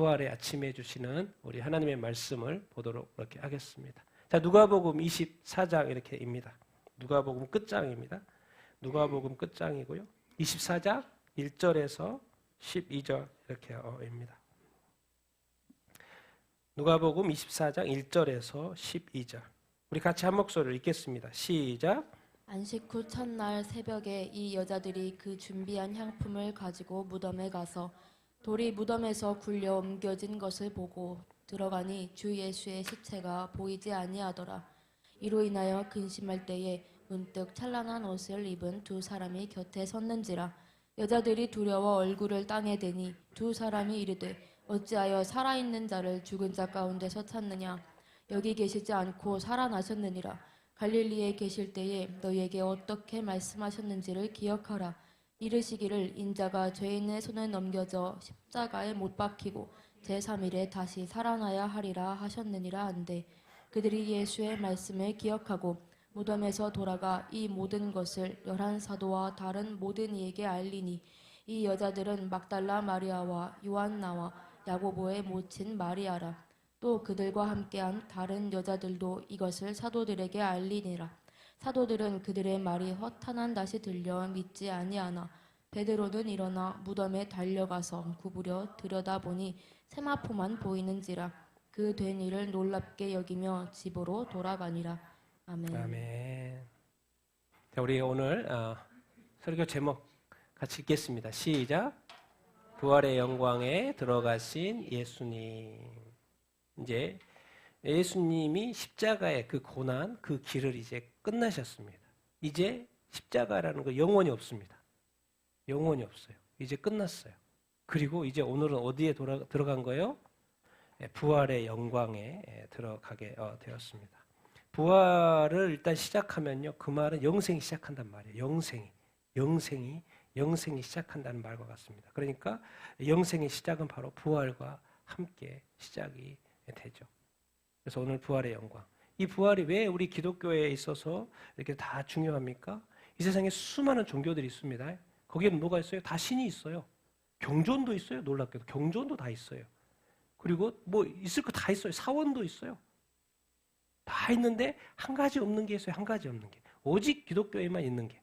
부활의 아침에 주시는 우리 하나님의 말씀을 보도록 그렇게 하겠습니다. 자, 누가복음 24장 이렇게입니다. 누가복음 끝장입니다. 누가복음 끝장이고요. 24장 1절에서 12절 이렇게입니다. 누가복음 24장 1절에서 12절. 우리 같이 한 목소리를 읽겠습니다. 시작. 안식 후 첫날 새벽에 이 여자들이 그 준비한 향품을 가지고 무덤에 가서 돌이 무덤에서 굴려 옮겨진 것을 보고 들어가니 주 예수의 시체가 보이지 아니하더라. 이로 인하여 근심할 때에 문득 찬란한 옷을 입은 두 사람이 곁에 섰는지라. 여자들이 두려워 얼굴을 땅에 대니 두 사람이 이르되 어찌하여 살아있는 자를 죽은 자 가운데서 찾느냐. 여기 계시지 않고 살아나셨느니라. 갈릴리에 계실 때에 너희에게 어떻게 말씀하셨는지를 기억하라. 이르시기를 인자가 죄인의 손에 넘겨져 십자가에 못 박히고 제3일에 다시 살아나야 하리라 하셨느니라 한데 그들이 예수의 말씀을 기억하고 무덤에서 돌아가 이 모든 것을 11사도와 다른 모든 이에게 알리니 이 여자들은 막달라 마리아와 요한나와 야고보의 모친 마리아라. 또 그들과 함께한 다른 여자들도 이것을 사도들에게 알리니라. 사도들은 그들의 말이 허탄한 낯이 들려 믿지 아니하나 베드로는 일어나 무덤에 달려가서 구부려 들여다보니 세마포만 보이는지라. 그 된 일을 놀랍게 여기며 집으로 돌아가니라. 아멘. 아멘. 자, 우리 오늘 설교 제목 같이 읽겠습니다. 시작. 부활의 영광에 들어가신 예수님. 이제 예수님이 십자가의 그 고난, 그 길을 이제 끝나셨습니다. 이제 십자가라는 거 영원히 없습니다. 영원히 없어요. 이제 끝났어요. 그리고 이제 오늘은 어디에 들어간 거예요? 부활의 영광에 들어가게 되었습니다. 부활을 일단 시작하면요, 그 말은 영생이 시작한단 말이에요. 영생이 시작한다는 말과 같습니다. 그러니까 영생의 시작은 바로 부활과 함께 시작이 되죠. 그래서 오늘 부활의 영광. 이 부활이 왜 우리 기독교에 있어서 이렇게 다 중요합니까? 이 세상에 수많은 종교들이 있습니다. 거기에는 뭐가 있어요? 다 신이 있어요. 경전도 있어요. 놀랍게도 경전도 다 있어요. 그리고 뭐 있을 거 다 있어요. 사원도 있어요. 다 있는데 한 가지 없는 게 있어요. 한 가지 없는 게. 오직 기독교에만 있는 게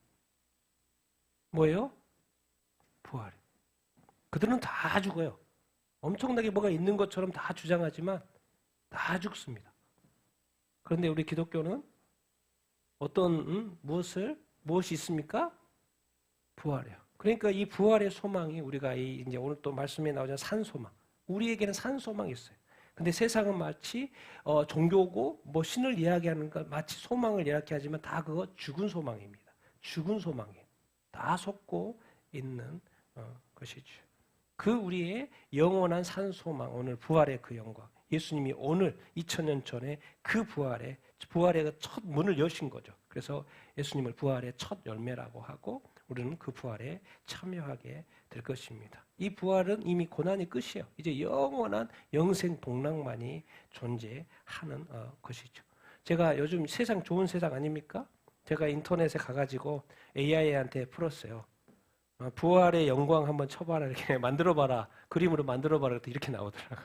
뭐예요? 부활. 그들은 다 죽어요. 엄청나게 뭐가 있는 것처럼 다 주장하지만 다 죽습니다. 그런데 우리 기독교는 어떤 무엇이 있습니까? 부활이에요. 그러니까 이 부활의 소망이 우리가 이제 오늘 또 말씀에 나오잖아요. 산소망. 우리에게는 산소망이 있어요. 근데 세상은 마치 종교고 뭐 신을 이야기하는 것 마치 소망을 이야기하지만 다 그거 죽은 소망입니다. 죽은 소망이에요. 다 속고 있는 것이죠. 그 우리의 영원한 산소망, 오늘 부활의 그 영광. 예수님이 오늘 2000년 전에 그 부활의 첫 문을 여신 거죠. 그래서 예수님을 부활의 첫 열매라고 하고 우리는 그 부활에 참여하게 될 것입니다. 이 부활은 이미 고난이 끝이에요. 이제 영원한 영생 복락만이 존재하는 것이죠. 제가 요즘 세상 좋은 세상 아닙니까? 제가 인터넷에 가가지고 AI한테 풀었어요. 부활의 영광 한번 쳐봐라, 이렇게 만들어봐라, 그림으로 만들어봐라, 이렇게 나오더라고.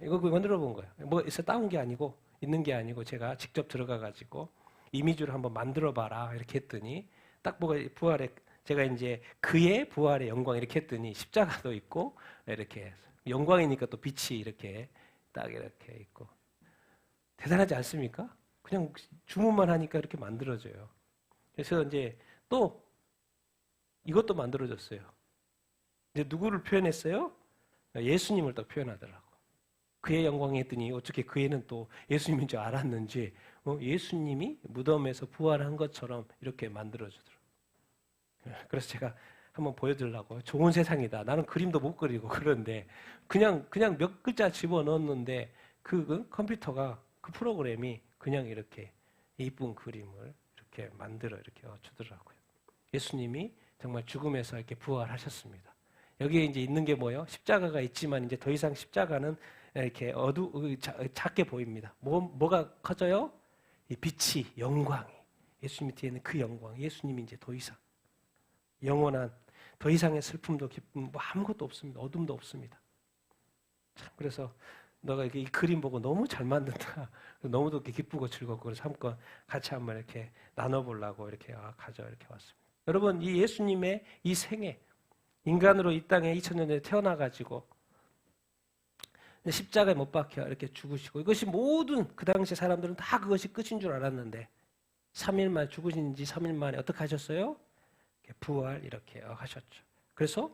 이거 만들어 본 거예요. 뭐 있어 따온 게 아니고 있는 게 아니고 제가 직접 들어가가지고 이미지를 한번 만들어봐라 이렇게 했더니 딱 뭐가 부활의 제가 이제 그의 부활의 영광 이렇게 했더니 십자가도 있고 이렇게 영광이니까 또 빛이 이렇게 딱 이렇게 있고 대단하지 않습니까? 그냥 주문만 하니까 이렇게 만들어져요. 그래서 이제 또 이것도 만들어졌어요. 이제 누구를 표현했어요? 예수님을 또 표현하더라고. 그의 영광이 했더니 어떻게 그 애는 또 예수님인 줄 알았는지 예수님이 무덤에서 부활한 것처럼 이렇게 만들어주더라고요. 그래서 제가 한번 보여드리려고 좋은 세상이다. 나는 그림도 못 그리고 그런데 그냥 몇 글자 집어넣었는데 그 컴퓨터가 그 프로그램이 그냥 이렇게 이쁜 그림을 이렇게 만들어 이렇게 주더라고요. 예수님이 정말 죽음에서 이렇게 부활하셨습니다. 여기에 이제 있는 게 뭐예요? 십자가가 있지만 이제 더 이상 십자가는 이렇게 작게 보입니다. 뭐가 커져요? 이 빛이, 영광이. 예수님 뒤에 있는 그 영광. 예수님이 이제 더 이상 영원한 더 이상의 슬픔도 기쁨 뭐 아무것도 없습니다. 어둠도 없습니다. 그래서 너가 이 그림 보고 너무 잘 만든다. 너무도 기쁘고 즐겁고 그래서 한번 같이 한번 이렇게 나눠보려고 이렇게 이렇게 왔습니다. 여러분, 이 예수님의 이 생애, 인간으로 이 땅에 2000년 전에 태어나가지고 십자가에 못 박혀 이렇게 죽으시고, 이것이 모든 그 당시 사람들은 다 그것이 끝인 줄 알았는데 3일 만에 죽으신 지 3일 만에 어떻게 하셨어요? 부활 이렇게 하셨죠. 그래서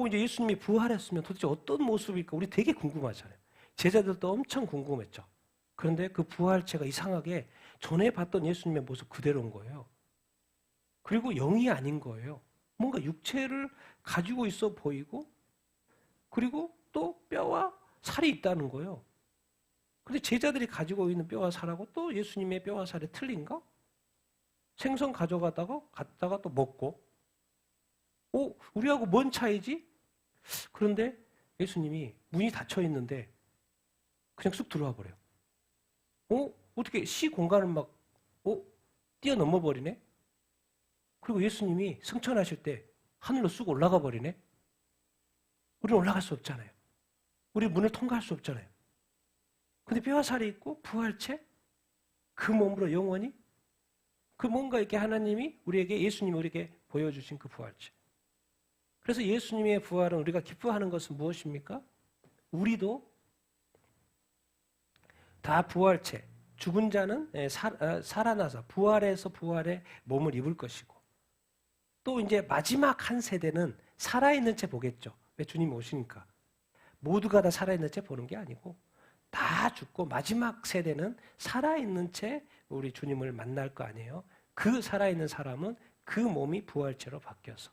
이제 예수님이 부활했으면 도대체 어떤 모습일까? 우리 되게 궁금하잖아요. 제자들도 엄청 궁금했죠. 그런데 그 부활체가 이상하게 전에 봤던 예수님의 모습 그대로인 거예요. 그리고 영이 아닌 거예요. 뭔가 육체를 가지고 있어 보이고, 그리고 또 뼈와 살이 있다는 거예요. 근데 제자들이 가지고 있는 뼈와 살하고 또 예수님의 뼈와 살이 틀린가? 생선 가져가다가 갔다가 또 먹고, 우리하고 뭔 차이지? 그런데 예수님이 문이 닫혀 있는데 그냥 쑥 들어와 버려요. 어떻게 시 공간을 막 뛰어넘어 버리네? 그리고 예수님이 승천하실 때 하늘로 쑥 올라가 버리네? 우리는 올라갈 수 없잖아요. 우리 문을 통과할 수 없잖아요. 근데 뼈와 살이 있고 부활체? 그 몸으로 영원히? 그 뭔가 이렇게 하나님이 우리에게, 예수님이 우리에게 보여주신 그 부활체. 그래서 예수님의 부활은 우리가 기뻐하는 것은 무엇입니까? 우리도 다 부활체, 죽은 자는 살아나서 부활해서 부활의 몸을 입을 것이고, 또 이제 마지막 한 세대는 살아있는 채 보겠죠. 왜? 주님이 오시니까. 모두가 다 살아있는 채 보는 게 아니고 다 죽고 마지막 세대는 살아있는 채 우리 주님을 만날 거 아니에요. 그 살아있는 사람은 그 몸이 부활체로 바뀌어서,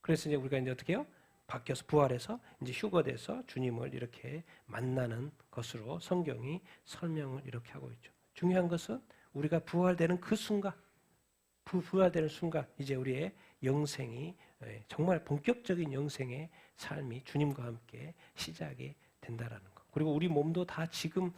그래서 이제 우리가 이제 어떻게 해요? 바뀌어서 부활해서 이제 휴거돼서 주님을 이렇게 만나는 것으로 성경이 설명을 이렇게 하고 있죠. 중요한 것은 우리가 부활되는 그 순간, 부활되는 순간 이제 우리의 영생이, 정말 본격적인 영생의 삶이 주님과 함께 시작이 된다라는 거. 그리고 우리 몸도 다 지금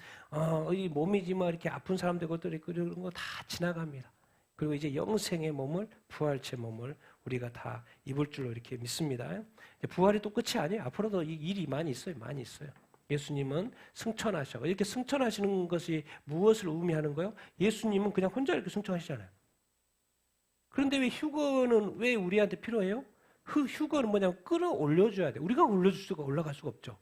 이 몸이지만 이렇게 아픈 사람들 것들 있고 이런 거 다 지나갑니다. 그리고 이제 영생의 몸을, 부활체 몸을 우리가 다 입을 줄로 이렇게 믿습니다. 부활이 또 끝이 아니에요. 앞으로도 이 일이 많이 있어요. 많이 있어요. 예수님은 승천하셔. 이렇게 승천하시는 것이 무엇을 의미하는 거예요? 예수님은 그냥 혼자 이렇게 승천하시잖아요. 그런데 왜 휴거는 왜 우리한테 필요해요? 휴거는 뭐냐면 끌어올려줘야 돼. 우리가 올라갈 수가 없죠.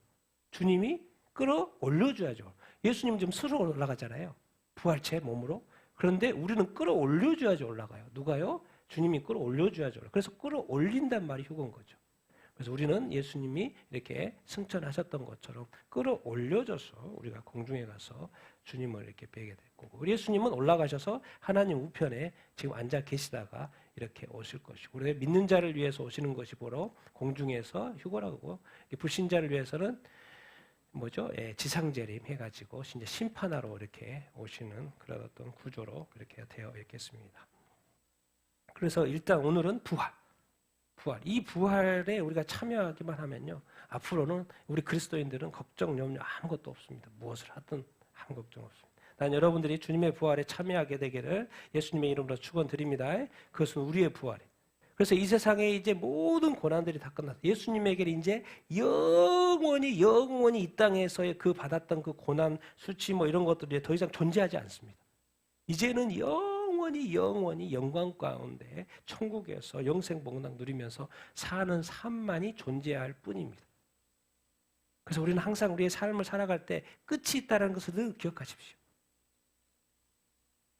주님이 끌어올려줘야죠. 예수님 지금 스스로 올라가잖아요. 부활체 몸으로. 그런데 우리는 끌어올려줘야지 올라가요. 누가요? 주님이 끌어올려줘야죠. 그래서 끌어올린단 말이 휴거인 거죠. 그래서 우리는 예수님이 이렇게 승천하셨던 것처럼 끌어올려져서 우리가 공중에 가서 주님을 이렇게 뵈게 됐고, 우리 예수님은 올라가셔서 하나님 우편에 지금 앉아 계시다가 이렇게 오실 것이고, 우리 믿는 자를 위해서 오시는 것이 보러 공중에서 휴거라고, 불신자를 위해서는 뭐죠? 지상재림 해가지고 이제 심판하러 이렇게 오시는 그런 어떤 구조로 그렇게 되어 있겠습니다. 그래서 일단 오늘은 부활. 이 부활에 우리가 참여하기만 하면요, 앞으로는 우리 그리스도인들은 걱정, 염려 아무것도 없습니다. 무엇을 하든 아무 걱정 없습니다. 난 여러분들이 주님의 부활에 참여하게 되기를 예수님의 이름으로 축원드립니다. 그것은 우리의 부활이에요. 그래서 이 세상에 이제 모든 고난들이 다 끝났어요. 예수님에게 이제 영원히 이 땅에서의 그 받았던 그 고난, 수치 뭐 이런 것들이 더 이상 존재하지 않습니다. 이제는 영원히 영광 가운데 천국에서 영생 복락 누리면서 사는 삶만이 존재할 뿐입니다. 그래서 우리는 항상 우리의 삶을 살아갈 때 끝이 있다는 것을 늘 기억하십시오.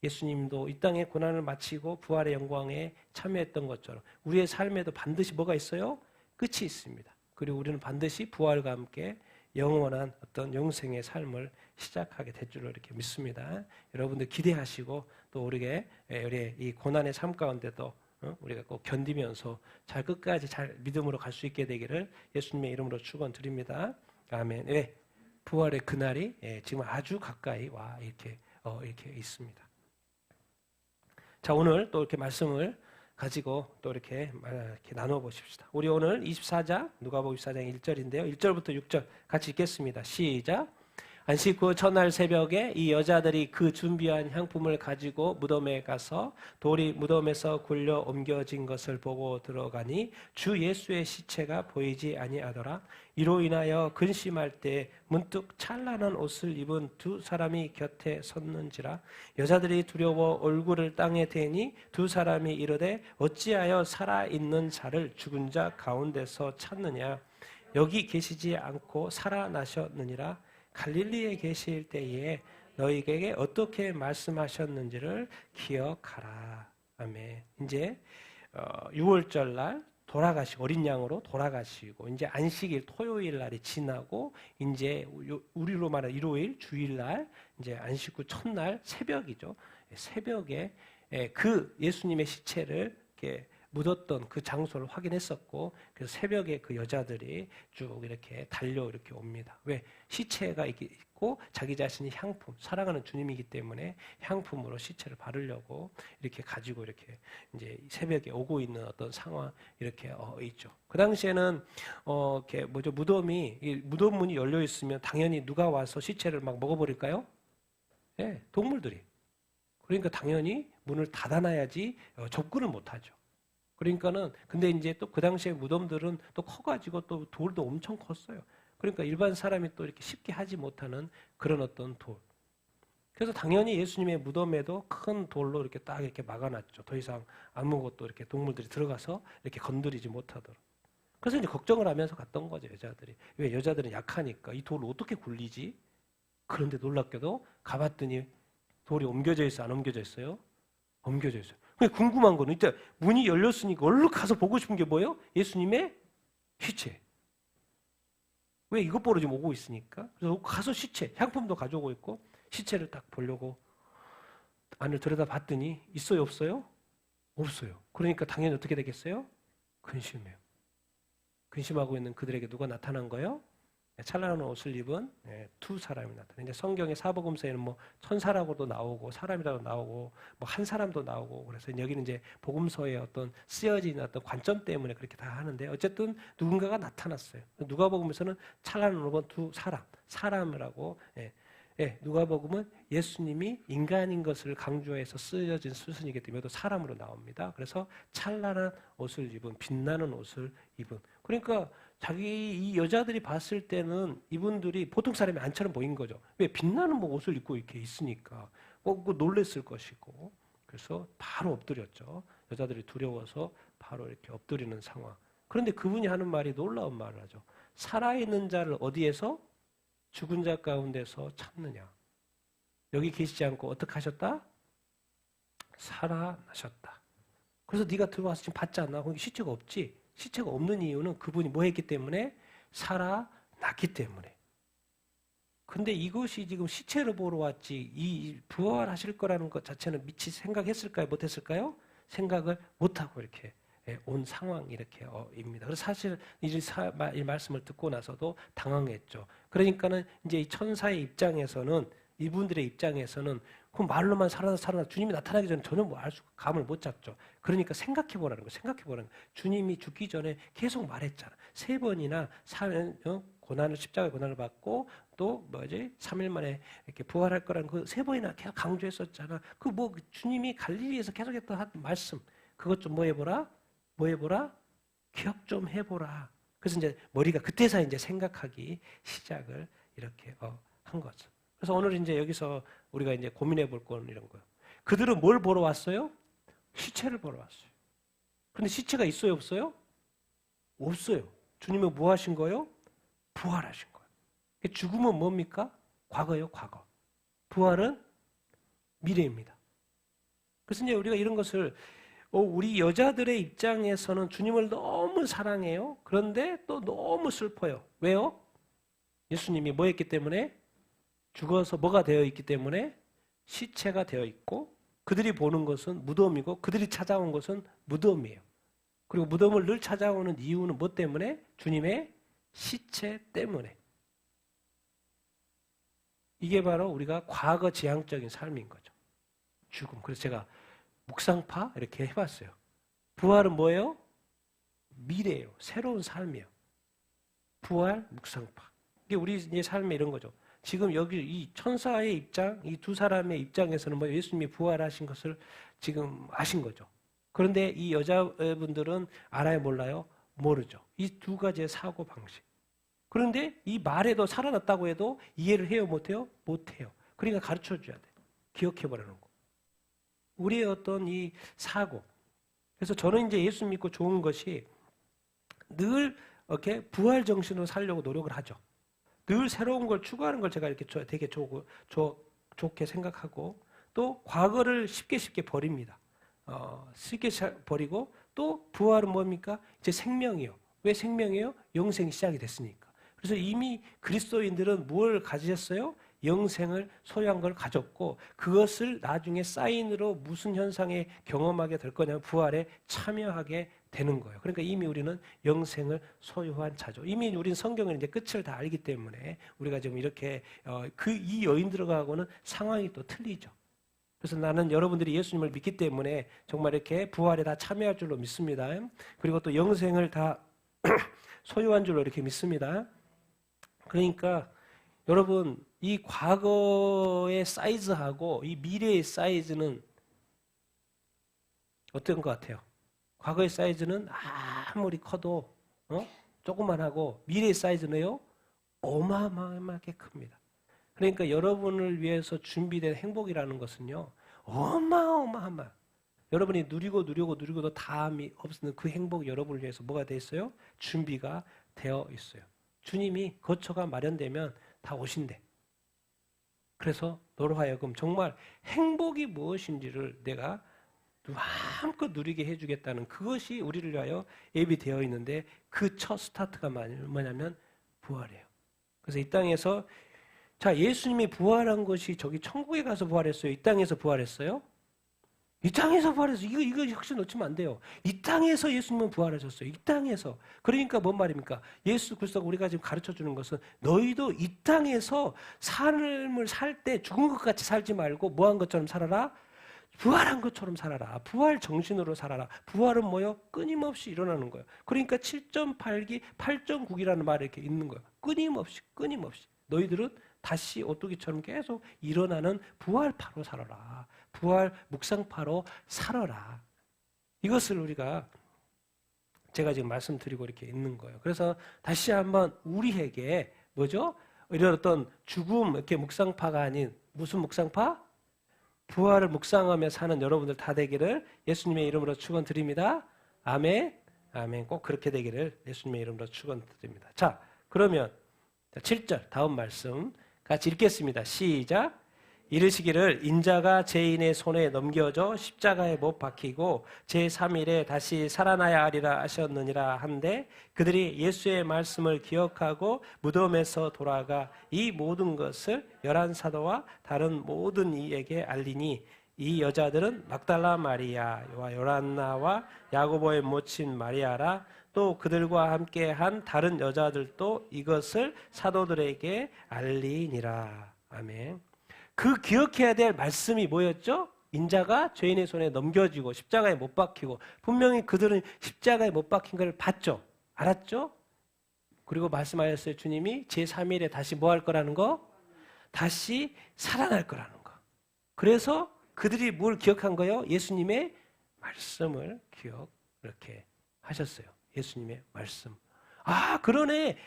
예수님도 이 땅의 고난을 마치고 부활의 영광에 참여했던 것처럼 우리의 삶에도 반드시 뭐가 있어요? 끝이 있습니다. 그리고 우리는 반드시 부활과 함께 영원한 어떤 영생의 삶을 시작하게 될 줄로 이렇게 믿습니다. 여러분들 기대하시고 또 우리의 이 고난의 삶 가운데도 우리가 꼭 견디면서 잘 끝까지 잘 믿음으로 갈 수 있게 되기를 예수님의 이름으로 축원드립니다. 아멘. 부활의 그날이 지금 아주 가까이 와 이렇게 있습니다. 자, 오늘 또 이렇게 말씀을 가지고 또 이렇게 나눠 보십시다. 우리 오늘 24장, 누가복음 24장 1절인데요. 1절부터 6절 같이 읽겠습니다. 시작. 안식 후 첫날 새벽에 이 여자들이 그 준비한 향품을 가지고 무덤에 가서 돌이 무덤에서 굴려 옮겨진 것을 보고 들어가니 주 예수의 시체가 보이지 아니하더라. 이로 인하여 근심할 때 문득 찬란한 옷을 입은 두 사람이 곁에 섰는지라. 여자들이 두려워 얼굴을 땅에 대니 두 사람이 이르되 어찌하여 살아있는 자를 죽은 자 가운데서 찾느냐. 여기 계시지 않고 살아나셨느니라. 갈릴리에 계실 때에 너희에게 어떻게 말씀하셨는지를 기억하라. 아멘. 이제 6월절 날 돌아가시고 어린 양으로 돌아가시고 이제 안식일 토요일 날이 지나고 이제 우리로 말하는 일요일 주일 날 이제 안식 후 첫날 새벽이죠. 새벽에 그 예수님의 시체를 이렇게 묻었던 그 장소를 확인했었고, 그래서 새벽에 그 여자들이 쭉 이렇게 달려 이렇게 옵니다. 왜? 시체가 있고 자기 자신이 향품, 사랑하는 주님이기 때문에 향품으로 시체를 바르려고 이렇게 가지고 이렇게 이제 새벽에 오고 있는 어떤 상황 이렇게 있죠. 그 당시에는 이렇게 뭐죠? 무덤 문이 열려 있으면 당연히 누가 와서 시체를 막 먹어버릴까요? 네, 동물들이. 그러니까 당연히 문을 닫아놔야지 접근을 못하죠. 그러니까는 근데 이제 또 그 당시에 무덤들은 또 커가지고 또 돌도 엄청 컸어요. 그러니까 일반 사람이 또 이렇게 쉽게 하지 못하는 그런 어떤 돌. 그래서 당연히 예수님의 무덤에도 큰 돌로 이렇게 딱 이렇게 막아놨죠. 더 이상 아무것도 이렇게 동물들이 들어가서 이렇게 건드리지 못하도록. 그래서 이제 걱정을 하면서 갔던 거죠, 여자들이. 왜? 여자들은 약하니까 이 돌을 어떻게 굴리지? 그런데 놀랍게도 가봤더니 돌이 옮겨져 있어, 안 옮겨져 있어요? 옮겨져 있어요. 궁금한 거는 이제 문이 열렸으니까 얼른 가서 보고 싶은 게 뭐예요? 예수님의 시체. 왜? 이것 보러 지금 오고 있으니까. 그래서 가서 시체, 향품도 가져오고 있고 시체를 딱 보려고 안을 들여다 봤더니 있어요, 없어요? 없어요. 그러니까 당연히 어떻게 되겠어요? 근심해요. 근심하고 있는 그들에게 누가 나타난 거예요? 찬란한 옷을 입은 두 사람이 나타나요. 성경의 사복음서에는 뭐 천사라고도 나오고 사람이라고 나오고 뭐 한 사람도 나오고 그래서 여기는 이제 복음서의 어떤 쓰여진 어떤 관점 때문에 그렇게 다 하는데 어쨌든 누군가가 나타났어요. 누가복음에서는 찬란한 옷을 입은 두 사람이라고 누가복음은 예수님이 인간인 것을 강조해서 쓰여진 수순이기 때문에 또 사람으로 나옵니다. 그래서 찬란한 옷을 입은 빛나는 옷을 입은 그러니까 이 여자들이 봤을 때는 이분들이 보통 사람이 안처럼 보인 거죠. 왜? 빛나는 뭐 옷을 입고 이렇게 있으니까 놀랬을 것이고 그래서 바로 엎드렸죠. 여자들이 두려워서 바로 이렇게 엎드리는 상황. 그런데 그분이 하는 말이 놀라운 말을 하죠. 살아있는 자를 어디에서? 죽은 자 가운데서 찾느냐. 여기 계시지 않고 어떻게 하셨다? 살아나셨다. 그래서 네가 들어와서 지금 봤지 않나? 거기 시체가 없지? 시체가 없는 이유는 그분이 뭐 했기 때문에? 살아났기 때문에. 근데 이것이 지금 시체를 보러 왔지 이 부활하실 거라는 것 자체는 미치 생각했을까요? 못했을까요? 생각을 못하고 이렇게 온 상황 이렇게 입니다. 그래서 사실 이 말씀을 듣고 나서도 당황했죠. 그러니까는 이제 이 천사의 입장에서는 이분들의 입장에서는 그 말로만 살아나 주님이 나타나기 전에 전혀 뭐 감을 못 잡죠. 그러니까 생각해보라는 거예요. 생각해보라는 거예요. 주님이 죽기 전에 계속 말했잖아. 3번이나 고난을 십자가의 고난을 받고 또 3일 만에 이렇게 부활할 거라는 그 3번이나 계속 강조했었잖아. 그 주님이 갈릴리에서 계속했던 한 말씀 그것 좀 뭐 해보라? 기억 좀 해보라. 그래서 이제 머리가 그때서 이제 생각하기 시작을 이렇게 한 거죠. 그래서 오늘 이제 여기서 우리가 이제 고민해 볼 건 이런 거예요. 그들은 뭘 보러 왔어요? 시체를 보러 왔어요. 그런데 시체가 있어요, 없어요? 없어요. 주님은 뭐 하신 거예요? 부활하신 거예요. 죽음은 뭡니까? 과거예요, 과거. 부활은 미래입니다. 그래서 이제 우리가 이런 것을 우리 여자들의 입장에서는 주님을 너무 사랑해요. 그런데 또 너무 슬퍼요. 왜요? 예수님이 뭐 했기 때문에? 죽어서 뭐가 되어 있기 때문에? 시체가 되어 있고 그들이 보는 것은 무덤이고 그들이 찾아온 것은 무덤이에요. 그리고 무덤을 늘 찾아오는 이유는 뭐 때문에? 주님의 시체 때문에. 이게 바로 우리가 과거 지향적인 삶인 거죠. 죽음. 그래서 제가 묵상파 이렇게 해봤어요. 부활은 뭐예요? 미래예요. 새로운 삶이에요. 부활, 묵상파. 이게 우리 이제 삶에 이런 거죠. 지금 여기 이 천사의 입장, 이 두 사람의 입장에서는 뭐 예수님이 부활하신 것을 지금 아신 거죠. 그런데 이 여자분들은 알아요, 몰라요? 모르죠. 이 두 가지의 사고 방식. 그런데 이 말에도 살아났다고 해도 이해를 해요, 못해요? 못해요. 그러니까 가르쳐 줘야 돼. 기억해버리는 거. 우리의 어떤 이 사고. 그래서 저는 이제 예수 믿고 좋은 것이 늘 이렇게 부활 정신으로 살려고 노력을 하죠. 늘 새로운 걸 추구하는 걸 제가 이렇게 되게 좋게 생각하고 또 과거를 쉽게 버립니다. 쉽게 버리고 또 부활은 뭡니까? 이제 생명이요. 왜 생명이에요? 영생이 시작이 됐으니까. 그래서 이미 그리스도인들은 뭘 가지셨어요? 영생을 소유한 걸 가졌고 그것을 나중에 사인으로 무슨 현상에 경험하게 될 거냐면 부활에 참여하게 되는 거예요. 그러니까 이미 우리는 영생을 소유한 자죠. 이미 우리는 성경을 이제 끝을 다 알기 때문에 우리가 지금 이렇게 이 여인들하고는 상황이 또 틀리죠. 그래서 나는 여러분들이 예수님을 믿기 때문에 정말 이렇게 부활에 다 참여할 줄로 믿습니다. 그리고 또 영생을 다 소유한 줄로 이렇게 믿습니다. 그러니까 여러분 이 과거의 사이즈하고 이 미래의 사이즈는 어떤 것 같아요? 과거의 사이즈는 아무리 커도 조그만하고 미래의 사이즈는요 어마어마하게 큽니다. 그러니까 여러분을 위해서 준비된 행복이라는 것은요 어마어마한 여러분이 누리고도 다음이 없는 그 행복이 여러분을 위해서 뭐가 돼 있어요? 준비가 되어 있어요. 주님이 거처가 마련되면 다 오신대. 그래서 너로 하여금 정말 행복이 무엇인지를 내가 마음껏 누리게 해주겠다는 그것이 우리를 위하여 예비되어 있는데 그 첫 스타트가 뭐냐면 부활이에요. 그래서 이 땅에서 자 예수님이 부활한 것이 저기 천국에 가서 부활했어요? 이 땅에서 부활했어요? 이 땅에서 부활했어요. 이거 혹시 놓치면 안 돼요. 이 땅에서 예수님은 부활하셨어요. 이 땅에서. 그러니까 뭔 말입니까? 예수 그리스도가 우리가 지금 가르쳐주는 것은 너희도 이 땅에서 삶을 살 때 죽은 것 같이 살지 말고 뭐한 것처럼 살아라? 부활한 것처럼 살아라. 부활 정신으로 살아라. 부활은 뭐요? 끊임없이 일어나는 거예요. 그러니까 7.8기, 8.9기라는 말이 이렇게 있는 거예요. 끊임없이. 너희들은 다시 오뚜기처럼 계속 일어나는 부활파로 살아라. 부활 묵상파로 살아라. 이것을 우리가 제가 지금 말씀드리고 이렇게 있는 거예요. 그래서 다시 한번 우리에게 뭐죠? 이런 어떤 죽음 이렇게 묵상파가 아닌 무슨 묵상파? 부활을 묵상하며 사는 여러분들 다 되기를 예수님의 이름으로 축원드립니다. 아멘. 아멘. 꼭 그렇게 되기를 예수님의 이름으로 축원드립니다. 자, 그러면 7절 다음 말씀 같이 읽겠습니다. 시작. 이르시기를 인자가 죄인의 손에 넘겨져 십자가에 못 박히고 제3일에 다시 살아나야 하리라 하셨느니라 한데 그들이 예수의 말씀을 기억하고 무덤에서 돌아가 이 모든 것을 11사도와 다른 모든 이에게 알리니 이 여자들은 막달라 마리아와 요란나와 야고보의 모친 마리아라 또 그들과 함께 한 다른 여자들도 이것을 사도들에게 알리니라. 아멘. 그 기억해야 될 말씀이 뭐였죠? 인자가 죄인의 손에 넘겨지고 십자가에 못 박히고 분명히 그들은 십자가에 못 박힌 걸 봤죠? 알았죠? 그리고 말씀하셨어요. 주님이 제3일에 다시 뭐 할 거라는 거? 다시 살아날 거라는 거. 그래서 그들이 뭘 기억한 거예요? 예수님의 말씀을 이렇게 하셨어요. 예수님의 말씀. 아, 그러네.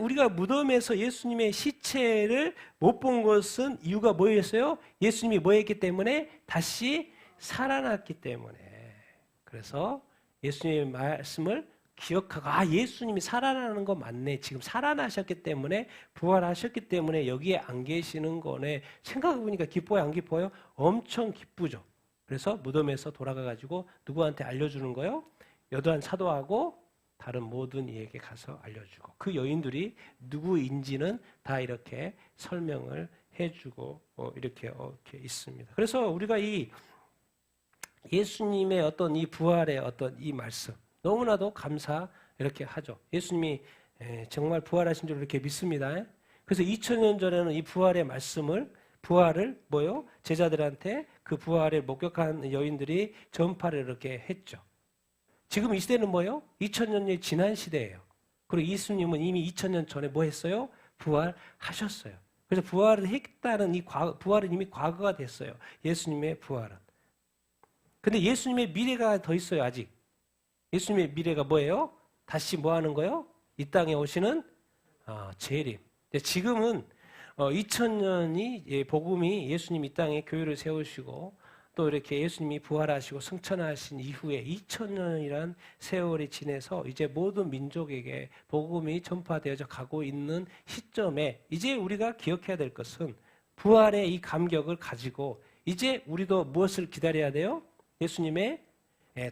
우리가 무덤에서 예수님의 시체를 못 본 것은 이유가 뭐였어요? 예수님이 뭐 했기 때문에? 다시 살아났기 때문에. 그래서 예수님의 말씀을 기억하고, 예수님이 살아나는 거 맞네. 지금 살아나셨기 때문에, 부활하셨기 때문에 여기에 안 계시는 거네. 생각해보니까 기뻐요, 안 기뻐요? 엄청 기쁘죠. 그래서 무덤에서 돌아가가지고 누구한테 알려주는 거요? 여도한 사도하고 다른 모든 이에게 가서 알려주고 그 여인들이 누구인지는 다 이렇게 설명을 해주고 이렇게 있습니다. 그래서 우리가 이 예수님의 어떤 이 부활의 어떤 이 말씀 너무나도 감사 이렇게 하죠. 예수님이 정말 부활하신 줄 이렇게 믿습니다. 그래서 2000년 전에는 이 부활의 말씀을 부활을 제자들한테 그 부활을 목격한 여인들이 전파를 이렇게 했죠. 지금 이 시대는 2000년이 지난 시대예요. 그리고 예수님은 이미 2000년 전에 뭐 했어요? 부활하셨어요. 그래서 부활을 했다는 부활은 이미 과거가 됐어요. 예수님의 부활은. 근데 예수님의 미래가 더 있어요, 아직. 예수님의 미래가 뭐예요? 다시 뭐 하는 거예요? 이 땅에 오시는 재림. 지금은 2000년이 복음이 예수님 이 땅에 교회를 세우시고 또 이렇게 예수님이 부활하시고 승천하신 이후에 2000년이란 세월이 지내서 이제 모든 민족에게 복음이 전파되어져 가고 있는 시점에 이제 우리가 기억해야 될 것은 부활의 이 감격을 가지고 이제 우리도 무엇을 기다려야 돼요? 예수님의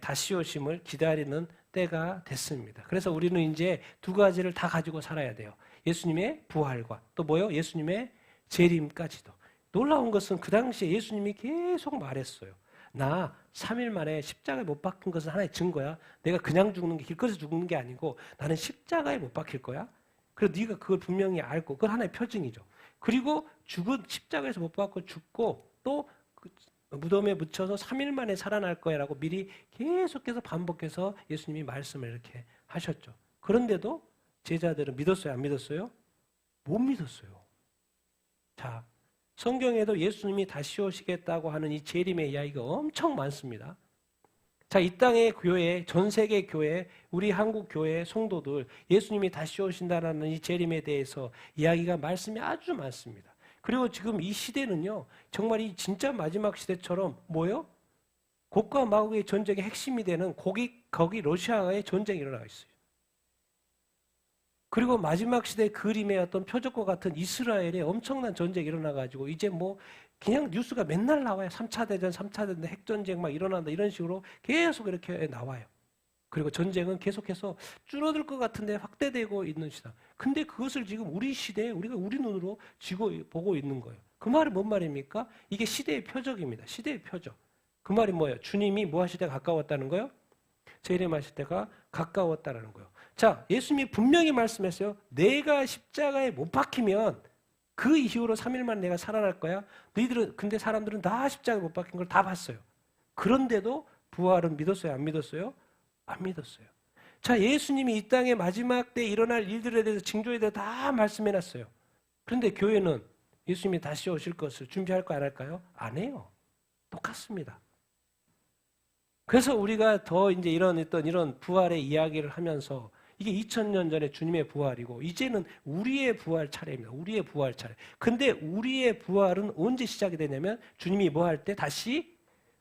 다시 오심을 기다리는 때가 됐습니다. 그래서 우리는 이제 두 가지를 다 가지고 살아야 돼요. 예수님의 부활과 또 뭐요? 예수님의 재림까지도. 놀라운 것은 그 당시에 예수님이 계속 말했어요. 나 3일 만에 십자가에 못 박힌 것은 하나의 증거야. 내가 그냥 죽는 게 길거리에서 죽는 게 아니고 나는 십자가에 못 박힐 거야. 그래서 네가 그걸 분명히 알고 그건 하나의 표징이죠. 그리고 십자가에서 못 박고 죽고 또 무덤에 묻혀서 3일 만에 살아날 거야라고 미리 계속해서 반복해서 예수님이 말씀을 이렇게 하셨죠. 그런데도 제자들은 믿었어요? 안 믿었어요? 못 믿었어요. 자, 성경에도 예수님이 다시 오시겠다고 하는 이 재림의 이야기가 엄청 많습니다. 자, 이 땅의 교회, 전 세계 교회, 우리 한국 교회 성도들 예수님이 다시 오신다는 이 재림에 대해서 이야기가 말씀이 아주 많습니다. 그리고 지금 이 시대는요, 정말 이 진짜 마지막 시대처럼 뭐요? 곡과 마곡의 전쟁의 핵심이 되는 거기 러시아와의 전쟁이 일어나고 있어요. 그리고 마지막 시대의 그림의 어떤 표적과 같은 이스라엘에 엄청난 전쟁이 일어나가지고 이제 뭐 그냥 뉴스가 맨날 나와요. 3차 대전, 3차 대전, 핵전쟁 막 일어난다 이런 식으로 계속 이렇게 나와요. 그리고 전쟁은 계속해서 줄어들 것 같은데 확대되고 있는 시다. 근데 그것을 지금 우리 시대에 우리가 우리 눈으로 보고 있는 거예요. 그 말이 뭔 말입니까? 이게 시대의 표적입니다. 시대의 표적. 그 말이 뭐예요? 주님이 뭐 하실 때가 가까웠다는 거예요? 재림하실 때가 가까웠다는 거예요. 자, 예수님이 분명히 말씀했어요. 내가 십자가에 못 박히면 그 이후로 3일 만에 내가 살아날 거야. 근데 사람들은 다 십자가에 못 박힌 걸 다 봤어요. 그런데도 부활은 믿었어요? 안 믿었어요? 안 믿었어요. 자, 예수님이 이 땅의 마지막 때 일어날 일들에 대해서 징조에 대해서 다 말씀해놨어요. 그런데 교회는 예수님이 다시 오실 것을 준비할까 안 할까요? 안 해요. 똑같습니다. 그래서 우리가 더 이제 이런 부활의 이야기를 하면서 이게 2000년 전에 주님의 부활이고 이제는 우리의 부활 차례입니다. 우리의 부활 차례. 근데 우리의 부활은 언제 시작이 되냐면 주님이 뭐 할 때 다시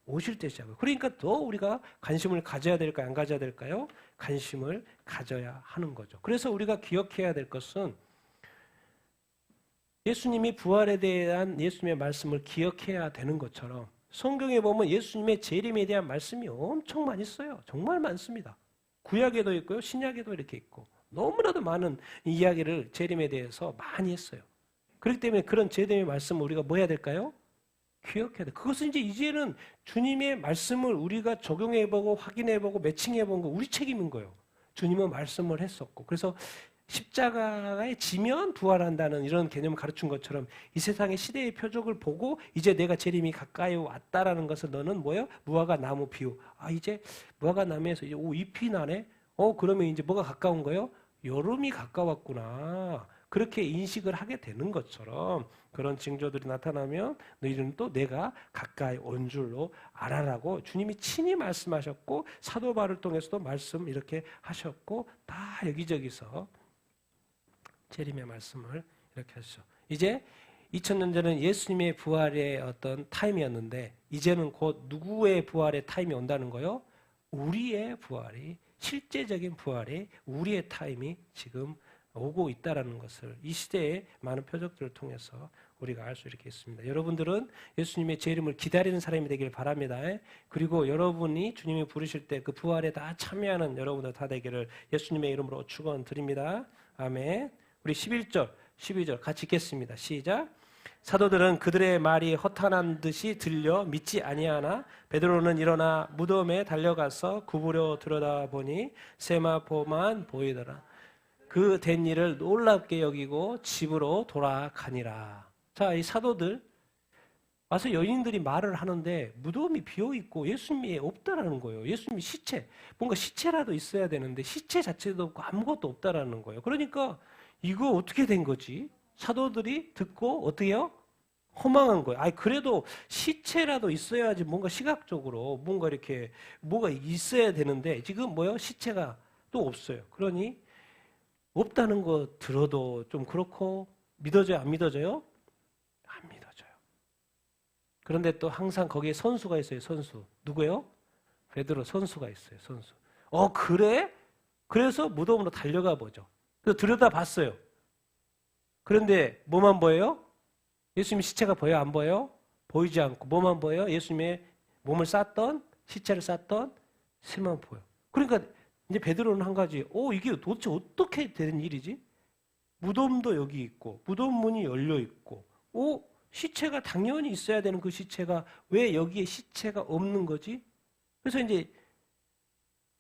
오실 때 시작해요. 그러니까 더 우리가 관심을 가져야 될까요? 안 가져야 될까요? 관심을 가져야 하는 거죠. 그래서 우리가 기억해야 될 것은 예수님이 부활에 대한 예수님의 말씀을 기억해야 되는 것처럼 성경에 보면 예수님의 재림에 대한 말씀이 엄청 많이 있어요. 정말 많습니다. 구약에도 있고요. 신약에도 이렇게 있고 너무나도 많은 이야기를 재림에 대해서 많이 했어요. 그렇기 때문에 그런 재림의 말씀을 우리가 뭐 해야 될까요? 기억해야 돼. 그것은 이제는 주님의 말씀을 우리가 적용해보고 확인해보고 매칭해본 거 우리 책임인 거예요. 주님은 말씀을 했었고 그래서 십자가에 지면 부활한다는 이런 개념을 가르친 것처럼 이 세상의 시대의 표적을 보고 이제 내가 재림이 가까이 왔다라는 것을 너는 뭐예요? 무화과 나무 비유. 이제 무화과 나무에서 이제 잎이 나네. 그러면 이제 뭐가 가까운 거예요? 여름이 가까웠구나. 그렇게 인식을 하게 되는 것처럼 그런 징조들이 나타나면 너희는 또 내가 가까이 온 줄로 알아라고 주님이 친히 말씀하셨고 사도 바울을 통해서도 말씀 이렇게 하셨고 다 여기저기서 재림의 말씀을 이렇게 하시죠. 이제 2000년 전에는 예수님의 부활의 어떤 타임이었는데 이제는 곧 누구의 부활의 타임이 온다는 거요? 우리의 부활이 실제적인 부활이 우리의 타임이 지금 오고 있다라는 것을 이 시대의 많은 표적들을 통해서 우리가 알 수 이렇게 있습니다. 여러분들은 예수님의 재림을 기다리는 사람이 되길 바랍니다. 그리고 여러분이 주님이 부르실 때 그 부활에 다 참여하는 여러분들 다 되기를 예수님의 이름으로 축원드립니다. 아멘. 우리 11절, 12절 같이 읽겠습니다. 시작. 사도들은 그들의 말이 허탄한 듯이 들려 믿지 아니하나 베드로는 일어나 무덤에 달려가서 굽으려 들여다보니 세마포만 보이더라. 그 된 일을 놀랍게 여기고 집으로 돌아가니라. 자, 이 사도들 와서 여인들이 말을 하는데 무덤이 비어있고 예수님이 없다라는 거예요. 예수님이 시체, 뭔가 시체라도 있어야 되는데 시체 자체도 없고 아무것도 없다라는 거예요. 그러니까 이거 어떻게 된 거지? 사도들이 듣고 어떻게 해요? 허망한 거예요. 아니 그래도 시체라도 있어야지 뭔가 시각적으로 뭔가 이렇게 뭐가 있어야 되는데 지금 뭐요? 시체가 또 없어요. 그러니 없다는 거 들어도 좀 그렇고 믿어져요? 안 믿어져요? 안 믿어져요. 그런데 또 항상 거기에 선수가 있어요. 선수. 누구예요? 베드로 선수가 있어요. 선수. 그래? 그래서 무덤으로 달려가 보죠. 그래서 들여다봤어요. 그런데 뭐만 보여요? 예수님의 시체가 보여요? 안 보여요? 보이지 않고 뭐만 보여요? 예수님의 몸을 쌌던 시체를 쌌던 새만 보여요. 그러니까 이제 베드로는 한 가지 이게 도대체 어떻게 되는 일이지? 무덤도 여기 있고 무덤 문이 열려 있고 시체가 당연히 있어야 되는 그 시체가 왜 여기에 시체가 없는 거지? 그래서 이제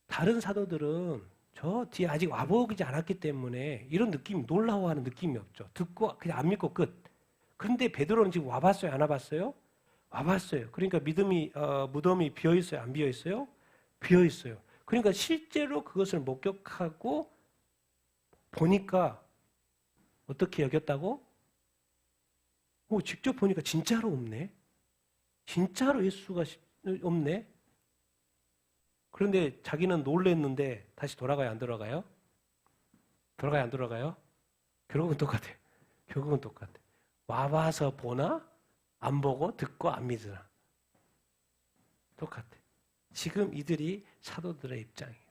다른 사도들은 저 뒤에 아직 와보지 않았기 때문에 이런 느낌, 놀라워하는 느낌이 없죠. 듣고 그냥 안 믿고 끝. 그런데 베드로는 지금 와봤어요? 안 와봤어요? 와봤어요. 그러니까 무덤이 비어있어요? 안 비어있어요? 비어있어요. 그러니까 실제로 그것을 목격하고 보니까 어떻게 여겼다고? 직접 보니까 진짜로 없네. 진짜로 예수가 없네. 그런데 자기는 놀랬는데 다시 돌아가요? 안 돌아가요? 돌아가요? 안 돌아가요? 결국은 똑같아요. 결국은 똑같아요. 와봐서 보나? 안 보고 듣고 안 믿으나? 똑같아. 지금 이들이 사도들의 입장이에요.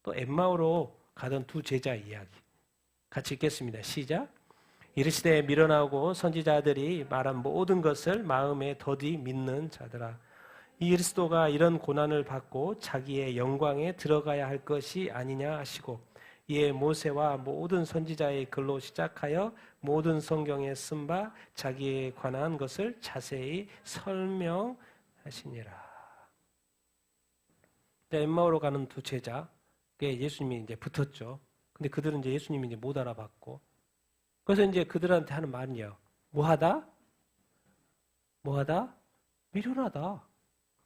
또 엠마오로 가던 두 제자 이야기. 같이 읽겠습니다. 시작. 이르시되 밀어나오고 선지자들이 말한 모든 것을 마음에 더디 믿는 자들아. 이 그리스도가 이런 고난을 받고 자기의 영광에 들어가야 할 것이 아니냐 하시고 이에 모세와 모든 선지자의 글로 시작하여 모든 성경에 쓴 바 자기에 관한 것을 자세히 설명하시니라. 엠마오로 가는 두 제자, 예수님이 이제 붙었죠. 근데 그들은 이제 예수님이 이제 못 알아봤고, 그래서 이제 그들한테 하는 말이요. 뭐하다? 뭐하다? 미련하다.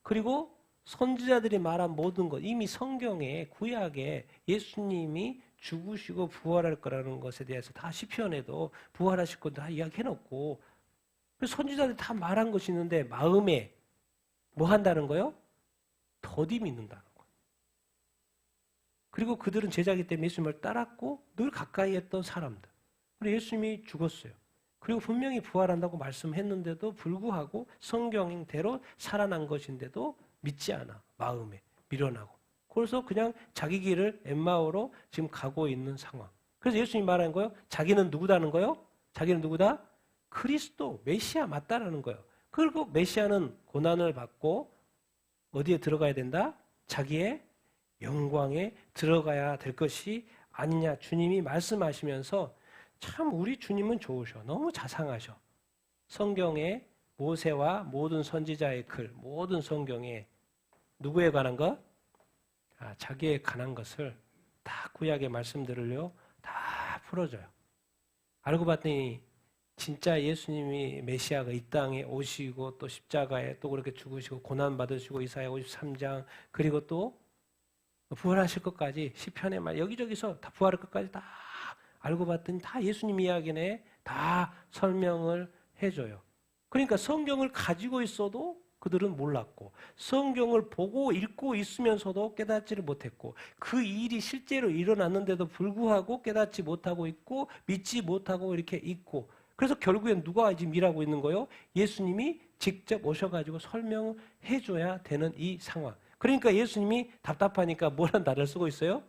그리고 선지자들이 말한 모든 것, 이미 성경에 구약에 예수님이 죽으시고 부활할 거라는 것에 대해서 다 시편에도 부활하실 것도 다 이야기해놓고 선지자들이 다 말한 것이 있는데 마음에 뭐 한다는 거요? 더디 믿는다는 거예요. 그리고 그들은 제자이기 때문에 예수님을 따랐고 늘 가까이 했던 사람들. 그리고 예수님이 죽었어요. 그리고 분명히 부활한다고 말씀했는데도 불구하고 성경대로 살아난 것인데도 믿지 않아. 마음에 미련하고. 그래서 그냥 자기 길을 엠마오로 지금 가고 있는 상황. 그래서 예수님이 말하는 거예요. 자기는 누구다는 거예요? 자기는 누구다? 그리스도, 메시아 맞다라는 거예요. 그리고 메시아는 고난을 받고 어디에 들어가야 된다? 자기의 영광에 들어가야 될 것이 아니냐. 주님이 말씀하시면서 참 우리 주님은 좋으셔. 너무 자상하셔. 성경에 모세와 모든 선지자의 글, 모든 성경에 누구에 관한 것? 자기에 관한 것을 다 구약의 말씀들을요, 다 풀어줘요. 알고 봤더니 진짜 예수님이 메시아가 이 땅에 오시고 또 십자가에 또 그렇게 죽으시고 고난받으시고 이사야 53장 그리고 또 부활하실 것까지 시편의 말 여기저기서 다 부활할 것까지 다 알고 봤더니 다 예수님 이야기네 다 설명을 해줘요. 그러니까 성경을 가지고 있어도 그들은 몰랐고 성경을 보고 읽고 있으면서도 깨닫지를 못했고 그 일이 실제로 일어났는데도 불구하고 깨닫지 못하고 있고 믿지 못하고 이렇게 있고 그래서 결국엔 누가 지금 일하고 있는 거예요? 예수님이 직접 오셔가지고 설명을 해줘야 되는 이 상황. 그러니까 예수님이 답답하니까 뭐란 단어를 쓰고 있어요?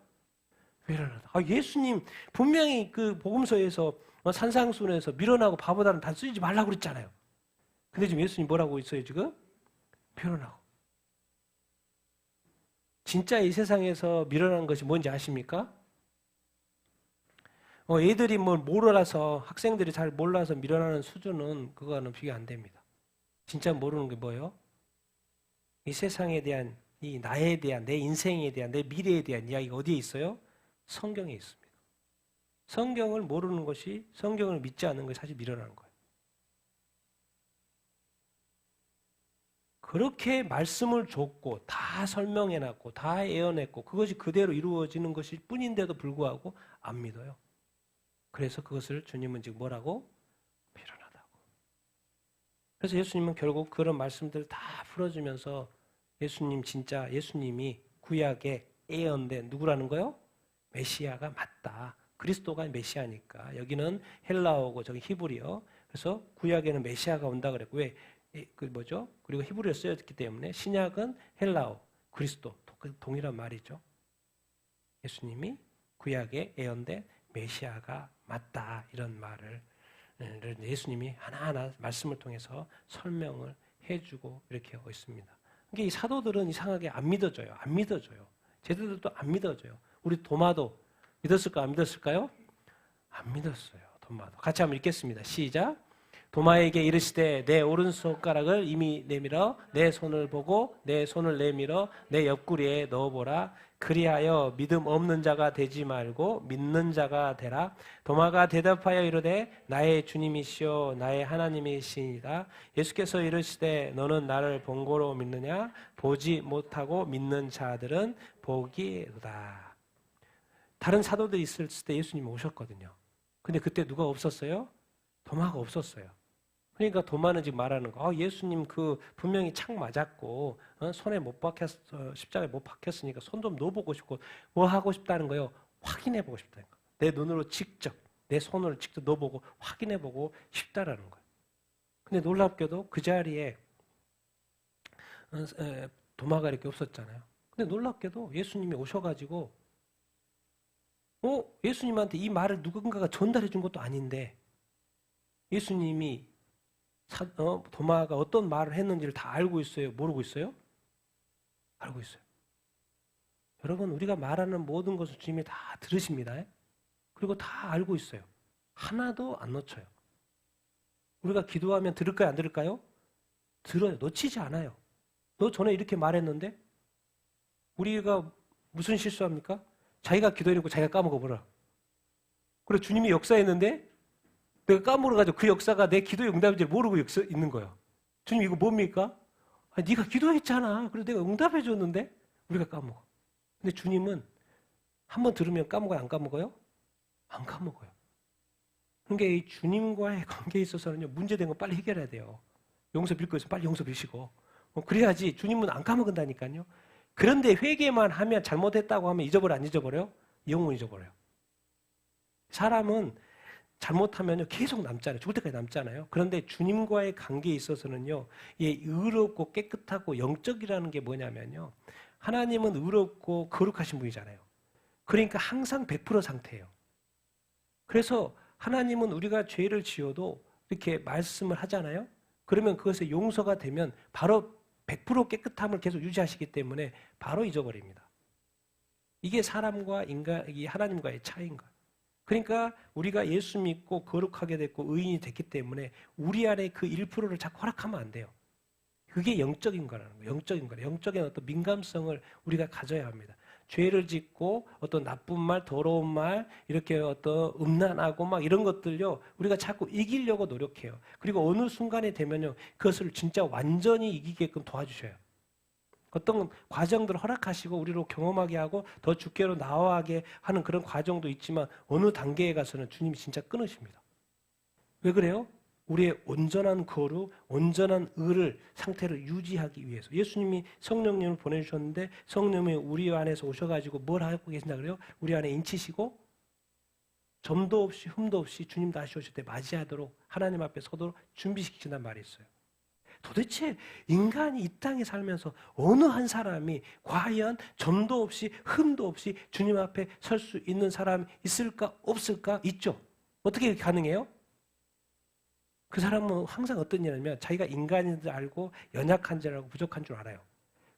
미련하다. 예수님 분명히 그 복음서에서 산상순에서 미련하고 바보다는 단 쓰지 말라고 그랬잖아요. 근데 지금 예수님 뭐라고 있어요 지금? 미련하고. 진짜 이 세상에서 미련한 것이 뭔지 아십니까? 애들이 뭘 몰라서 학생들이 잘 몰라서 미련하는 수준은 그거는 비교 안 됩니다. 진짜 모르는 게 뭐예요? 이 세상에 대한 이 나에 대한 내 인생에 대한 내 미래에 대한 이야기가 어디에 있어요? 성경에 있습니다. 성경을 모르는 것이 성경을 믿지 않는 것이 사실 미련한 거예요. 그렇게 말씀을 줬고 다 설명해놨고 다 예언했고 그것이 그대로 이루어지는 것일 뿐인데도 불구하고 안 믿어요. 그래서 그것을 주님은 지금 뭐라고? 그래서 예수님은 결국 그런 말씀들을 다 풀어주면서 예수님이 구약의 예언된 누구라는 거요? 메시아가 맞다. 그리스도가 메시아니까. 여기는 헬라어고 저기 히브리어. 그래서 구약에는 메시아가 온다 그랬고 왜? 그리고 히브리어 쓰였기 때문에 신약은 헬라어, 그리스도 동일한 말이죠. 예수님이 구약에 예언된 메시아가 맞다 이런 말을 예수님이 하나하나 말씀을 통해서 설명을 해주고 이렇게 하고 있습니다. 그러니까 이 사도들은 이상하게 안 믿어져요. 제자들도 안 믿어져요. 우리 도마도 믿었을까 안 믿었을까요? 안 믿었어요. 도마도. 같이 한번 읽겠습니다. 시작. 도마에게 이르시되 내 오른손가락을 이미 내밀어 내 손을 보고 내 손을 내밀어 내 옆구리에 넣어보라. 그리하여 믿음 없는 자가 되지 말고 믿는 자가 되라. 도마가 대답하여 이르되 나의 주님이시오 나의 하나님이시니라. 예수께서 이르시되 너는 나를 본고로 믿느냐? 보지 못하고 믿는 자들은 복이로다. 다른 사도들이 있을 때 예수님이 오셨거든요. 근데 그때 누가 없었어요? 도마가 없었어요. 그러니까 도마는 지금 말하는 거, 예수님 분명히 창 맞았고, 손에 십자가에 못 박혔으니까 손 좀 넣어보고 싶고, 뭐 하고 싶다는 거요? 확인해보고 싶다는 거. 내 눈으로 직접, 내 손으로 직접 넣어보고 확인해보고 싶다라는 거예요. 근데 놀랍게도 그 자리에 도마가 이렇게 없었잖아요. 근데 놀랍게도 예수님이 오셔가지고, 예수님한테 이 말을 누군가가 전달해 준 것도 아닌데, 예수님이 도마가 어떤 말을 했는지를 다 알고 있어요? 모르고 있어요? 알고 있어요. 여러분, 우리가 말하는 모든 것을 주님이 다 들으십니다. 그리고 다 알고 있어요. 하나도 안 놓쳐요. 우리가 기도하면 들을까요? 안 들을까요? 들어요. 놓치지 않아요. 너 전에 이렇게 말했는데? 우리가 무슨 실수합니까? 자기가 기도해놓고 자기가 까먹어버려. 그리고 주님이 역사했는데 내가 까먹어가지고 그 역사가 내 기도의 응답인지 모르고 있는 거예요. 주님 이거 뭡니까? 네가 기도했잖아. 그래서 내가 응답해줬는데 우리가 까먹어. 근데 주님은 한번 들으면 까먹어요? 안 까먹어요? 안 까먹어요. 그러니까 이 주님과의 관계에 있어서는요, 문제된 거 빨리 해결해야 돼요. 용서 빌 거 있으면 빨리 용서 빌시고. 그래야지 주님은 안 까먹은다니까요. 그런데 회개만 하면 잘못했다고 하면 잊어버려 안 잊어버려요? 영원 잊어버려요. 사람은 잘못하면요 계속 남잖아요. 죽을 때까지 남잖아요. 그런데 주님과의 관계에 있어서는요, 의롭고 깨끗하고 영적이라는 게 뭐냐면요, 하나님은 의롭고 거룩하신 분이잖아요. 그러니까 항상 100% 상태예요. 그래서 하나님은 우리가 죄를 지어도 이렇게 말씀을 하잖아요. 그러면 그것에 용서가 되면 바로 100% 깨끗함을 계속 유지하시기 때문에 바로 잊어버립니다. 이게 사람과 하나님과의 차이인 거예요. 그러니까 우리가 예수 믿고 거룩하게 됐고 의인이 됐기 때문에 우리 안에 그 1%를 자꾸 허락하면 안 돼요. 그게 영적인 거라는 거예요. 영적인 어떤 민감성을 우리가 가져야 합니다. 죄를 짓고 어떤 나쁜 말, 더러운 말, 이렇게 어떤 음란하고 막 이런 것들요, 우리가 자꾸 이기려고 노력해요. 그리고 어느 순간에 되면요, 그것을 진짜 완전히 이기게끔 도와주셔요. 어떤 과정들을 허락하시고 우리로 경험하게 하고 더 주께로 나아가게 하는 그런 과정도 있지만 어느 단계에 가서는 주님이 진짜 끊으십니다. 왜 그래요? 우리의 온전한 거룩, 온전한 의를 상태를 유지하기 위해서. 예수님이 성령님을 보내주셨는데 성령님이 우리 안에서 오셔가지고 뭘 하고 계신다 그래요? 우리 안에 인치시고 점도 없이 흠도 없이 주님 다시 오실 때 맞이하도록 하나님 앞에 서도록 준비시키신단 말이 있어요. 도대체 인간이 이 땅에 살면서 어느 한 사람이 과연 점도 없이 흠도 없이 주님 앞에 설 수 있는 사람이 있을까 없을까? 있죠. 어떻게 가능해요? 그 사람은 항상 어떤 일이냐면 자기가 인간인 줄 알고 연약한 줄 알고 부족한 줄 알아요.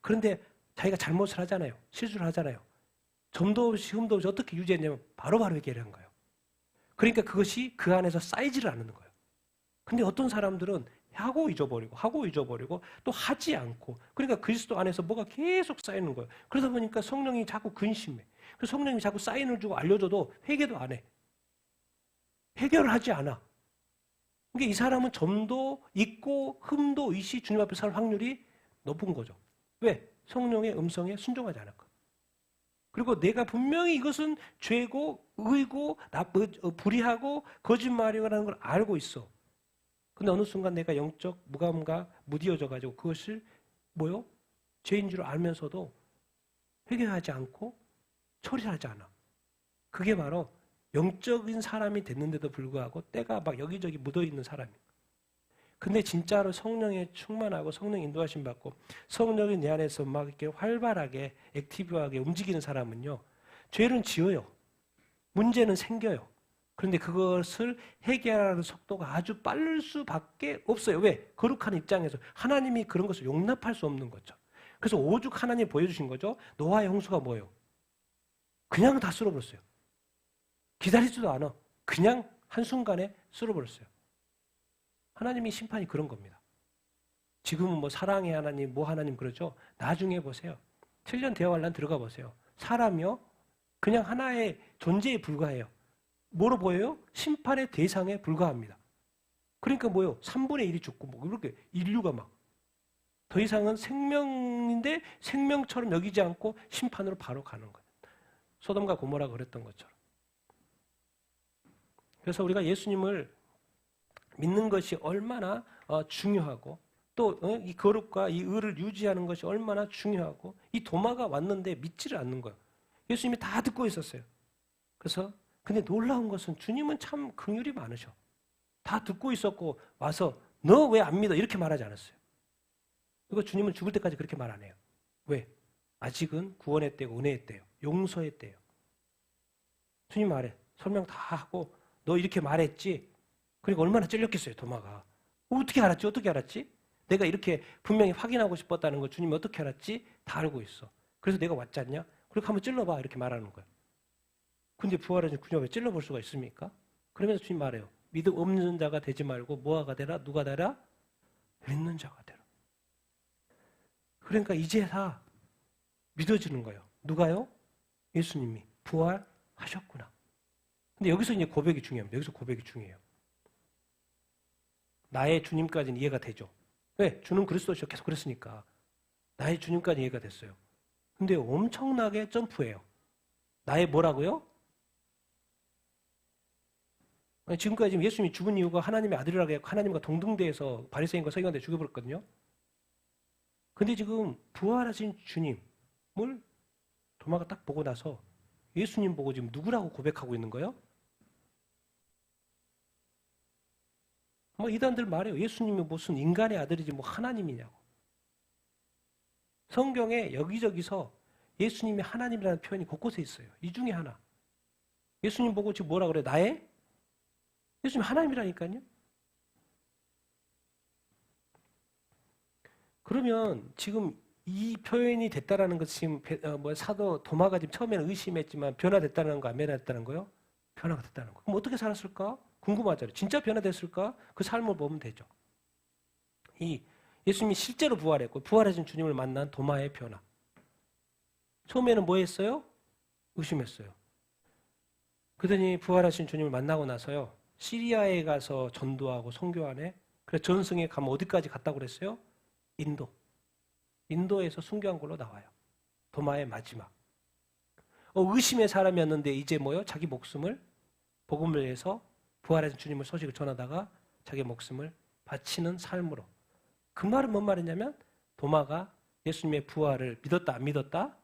그런데 자기가 잘못을 하잖아요. 실수를 하잖아요. 점도 없이 흠도 없이 어떻게 유지했냐면 바로바로 해결을 한 거예요. 그러니까 그것이 그 안에서 쌓이지를 않는 거예요. 근데 어떤 사람들은 하고 잊어버리고 또 하지 않고, 그러니까 그리스도 안에서 뭐가 계속 쌓이는 거예요. 그러다 보니까 성령이 자꾸 근심해. 그래서 성령이 자꾸 사인을 주고 알려줘도 회개도 안 해. 해결을 하지 않아. 그러니까 이 사람은 점도 있고 흠도 있이 주님 앞에 살 확률이 높은 거죠. 왜? 성령의 음성에 순종하지 않을 거예요. 그리고 내가 분명히 이것은 죄고 의고 불의하고 거짓말이라는 걸 알고 있어. 근데 어느 순간 내가 영적 무감과 무디어져 가지고 그것을 뭐요? 죄인 줄 알면서도 회개하지 않고 처리하지 않아. 그게 바로 영적인 사람이 됐는데도 불구하고 때가 막 여기저기 묻어있는 사람이에요. 근데 진짜로 성령에 충만하고 성령 인도하심 받고 성령이 내 안에서 막 이렇게 활발하게 액티브하게 움직이는 사람은요. 죄는 지어요. 문제는 생겨요. 그런데 그것을 해결하는 속도가 아주 빠를 수밖에 없어요. 왜? 거룩한 입장에서 하나님이 그런 것을 용납할 수 없는 거죠. 그래서 오죽 하나님이 보여주신 거죠. 노아의 홍수가 뭐예요? 그냥 다 쓸어버렸어요. 기다리지도 않아. 그냥 한순간에 쓸어버렸어요. 하나님의 심판이 그런 겁니다. 지금은 뭐 사랑의 하나님, 뭐 하나님 그러죠. 나중에 보세요. 7년 대화환란 들어가 보세요. 사람이요. 그냥 하나의 존재에 불과해요. 뭐로 보여요? 심판의 대상에 불과합니다. 그러니까 뭐요? 3분의 1이 죽고 뭐 이렇게 인류가 막 더 이상은 생명인데 생명처럼 여기지 않고 심판으로 바로 가는 거예요. 소돔과 고모라가 그랬던 것처럼. 그래서 우리가 예수님을 믿는 것이 얼마나 중요하고 또 이 거룩과 이 의를 유지하는 것이 얼마나 중요하고 이 도마가 왔는데 믿지를 않는 거예요. 예수님이 다 듣고 있었어요. 그래서 근데 놀라운 것은 주님은 참 긍휼이 많으셔. 다 듣고 있었고 와서 너 왜 안 믿어? 이렇게 말하지 않았어요. 그리고 주님은 죽을 때까지 그렇게 말 안 해요. 왜? 아직은 구원의 때고 은혜의 때요. 용서의 때요. 주님 말해. 설명 다 하고 너 이렇게 말했지? 그러니까 얼마나 찔렸겠어요, 도마가. 어떻게 알았지? 어떻게 알았지? 내가 이렇게 분명히 확인하고 싶었다는 거 주님이 어떻게 알았지? 다 알고 있어. 그래서 내가 왔지 않냐? 그렇게 한번 찔러봐. 이렇게 말하는 거예요. 근데 부활하신 주님 왜 찔러볼 수가 있습니까? 그러면서 주님 말해요. 믿음 없는 자가 되지 말고 뭐가 되라? 누가 되라? 믿는 자가 되라. 그러니까 이제 다 믿어지는 거예요. 누가요? 예수님이 부활하셨구나. 근데 여기서 이제 고백이 중요합니다. 여기서 고백이 중요해요. 나의 주님까지는 이해가 되죠. 왜? 주는 그리스도시죠. 계속 그랬으니까. 나의 주님까지 이해가 됐어요. 근데 엄청나게 점프해요. 나의 뭐라고요? 지금까지 예수님이 죽은 이유가 하나님의 아들이라고 해서 하나님과 동등대에서 바리새인과 서기관들 죽여버렸거든요. 근데 지금 부활하신 주님을 도마가 딱 보고 나서 예수님 보고 지금 누구라고 고백하고 있는 거예요? 뭐 이단들 말해요. 예수님이 무슨 인간의 아들이지 뭐 하나님이냐고. 성경에 여기저기서 예수님이 하나님이라는 표현이 곳곳에 있어요. 이 중에 하나. 예수님 보고 지금 뭐라 그래? 나의? 예수님 하나님이라니까요. 그러면 지금 이 표현이 됐다라는 것이 지금 사도 도마가 지금 처음에는 의심했지만 변화됐다는 거 안 변화됐다는 거요? 변화가 됐다는 거. 그럼 어떻게 살았을까? 궁금하잖아요. 진짜 변화됐을까? 그 삶을 보면 되죠. 이 예수님이 실제로 부활했고 부활하신 주님을 만난 도마의 변화. 처음에는 뭐 했어요? 의심했어요. 그러더니 부활하신 주님을 만나고 나서요. 시리아에 가서 전도하고 선교하네. 그래서 전승에 가면 어디까지 갔다고 그랬어요? 인도. 인도에서 순교한 걸로 나와요. 도마의 마지막. 의심의 사람이었는데 이제 뭐요? 자기 목숨을 복음을 위해서 부활하신 주님을 소식을 전하다가 자기 목숨을 바치는 삶으로. 그 말은 뭔 말이냐면 도마가 예수님의 부활을 믿었다 안 믿었다?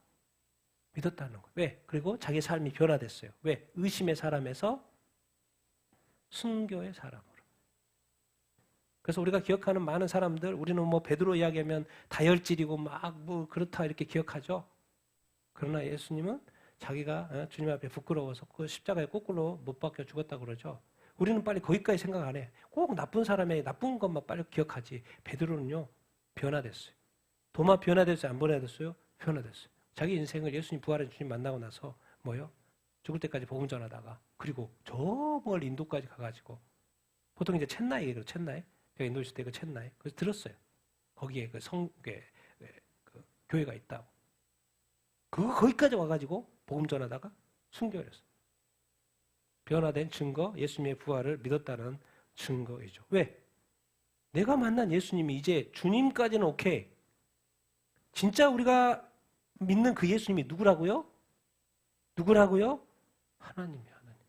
믿었다는 거예요. 왜? 그리고 자기 삶이 변화됐어요. 왜? 의심의 사람에서 순교의 사람으로. 그래서 우리가 기억하는 많은 사람들, 우리는 뭐 베드로 이야기하면 다혈질이고 막 뭐 그렇다 이렇게 기억하죠. 그러나 예수님은 자기가 주님 앞에 부끄러워서 그 십자가에 거꾸로 못 박혀 죽었다고 그러죠. 우리는 빨리 거기까지 생각 안 해. 꼭 나쁜 사람의 나쁜 것만 빨리 기억하지. 베드로는요, 변화됐어요. 도마 변화됐어요? 안 변화됐어요? 변화됐어요. 자기 인생을 예수님 부활한 주님 만나고 나서 뭐요? 죽을 때까지 복음 전하다가 그리고 저 멀 인도까지 가가지고 보통 이제 첸나이 얘기해요. 첸나이. 제가 인도 있을 때 그 첸나이. 그래서 들었어요. 거기에 그 그 교회가 있다고. 거기까지 와가지고 복음 전하다가 순교를 했어요. 변화된 증거, 예수님의 부활을 믿었다는 증거이죠. 왜? 내가 만난 예수님이 이제 주님까지는 오케이. 진짜 우리가 믿는 그 예수님이 누구라고요? 누구라고요? 하나님이야, 하나님.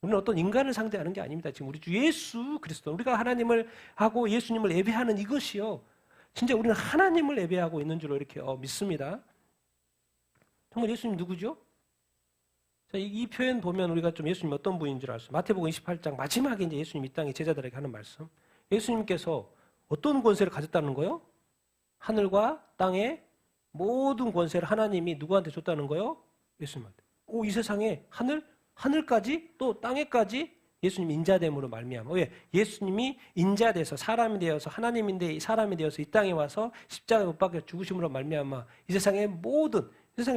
우리는 어떤 인간을 상대하는 게 아닙니다. 지금 우리 주 예수 그리스도, 우리가 하나님을 하고 예수님을 예배하는 이것이요. 진짜 우리는 하나님을 예배하고 있는 줄로 이렇게 믿습니다. 정말 예수님 누구죠? 자, 이 표현 보면 우리가 좀 예수님 어떤 분인 줄 알 수 있어요. 마태복음 28장 마지막에 이제 예수님 이 땅에 제자들에게 하는 말씀. 예수님께서 어떤 권세를 가졌다는 거요? 하늘과 땅의 모든 권세를 하나님이 누구한테 줬다는 거요? 예수님한테. 이 세상에 하늘까지 또 땅에까지 예수님 인자됨으로 말미암아. 왜? 예수님이 인자돼서 사람이 되어서 하나님인데 사람이 되어서 이 땅에 와서 십자가에 못 박혀 죽으심으로 말미암아 이 세상에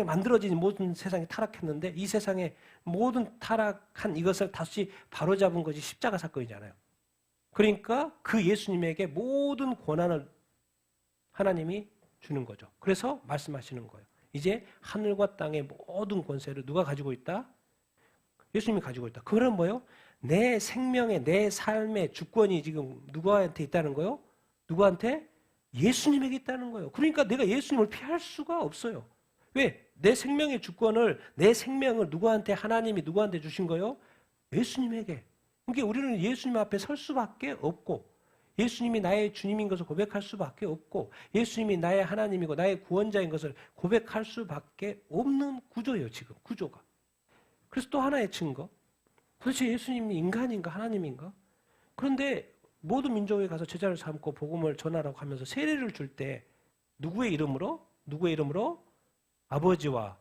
만들어진 모든 세상이 타락했는데 이 세상에 모든 타락한 이것을 다시 바로잡은 것이 십자가 사건이잖아요. 그러니까 그 예수님에게 모든 권한을 하나님이 주는 거죠. 그래서 말씀하시는 거예요. 이제 하늘과 땅의 모든 권세를 누가 가지고 있다? 예수님이 가지고 있다. 그거는 뭐예요? 내 생명의, 내 삶의 주권이 지금 누구한테 있다는 거예요? 누구한테? 예수님에게 있다는 거예요. 그러니까 내가 예수님을 피할 수가 없어요. 왜? 내 생명의 주권을, 내 생명을 누구한테, 하나님이 누구한테 주신 거예요? 예수님에게. 그러니까 우리는 예수님 앞에 설 수밖에 없고, 예수님이 나의 주님인 것을 고백할 수밖에 없고, 예수님이 나의 하나님이고 나의 구원자인 것을 고백할 수밖에 없는 구조예요, 지금 구조가. 그래서 또 하나의 증거. 도대체 예수님이 인간인가 하나님인가? 그런데 모든 민족에 가서 제자를 삼고 복음을 전하라고 하면서 세례를 줄 때 누구의 이름으로? 누구의 이름으로? 아버지와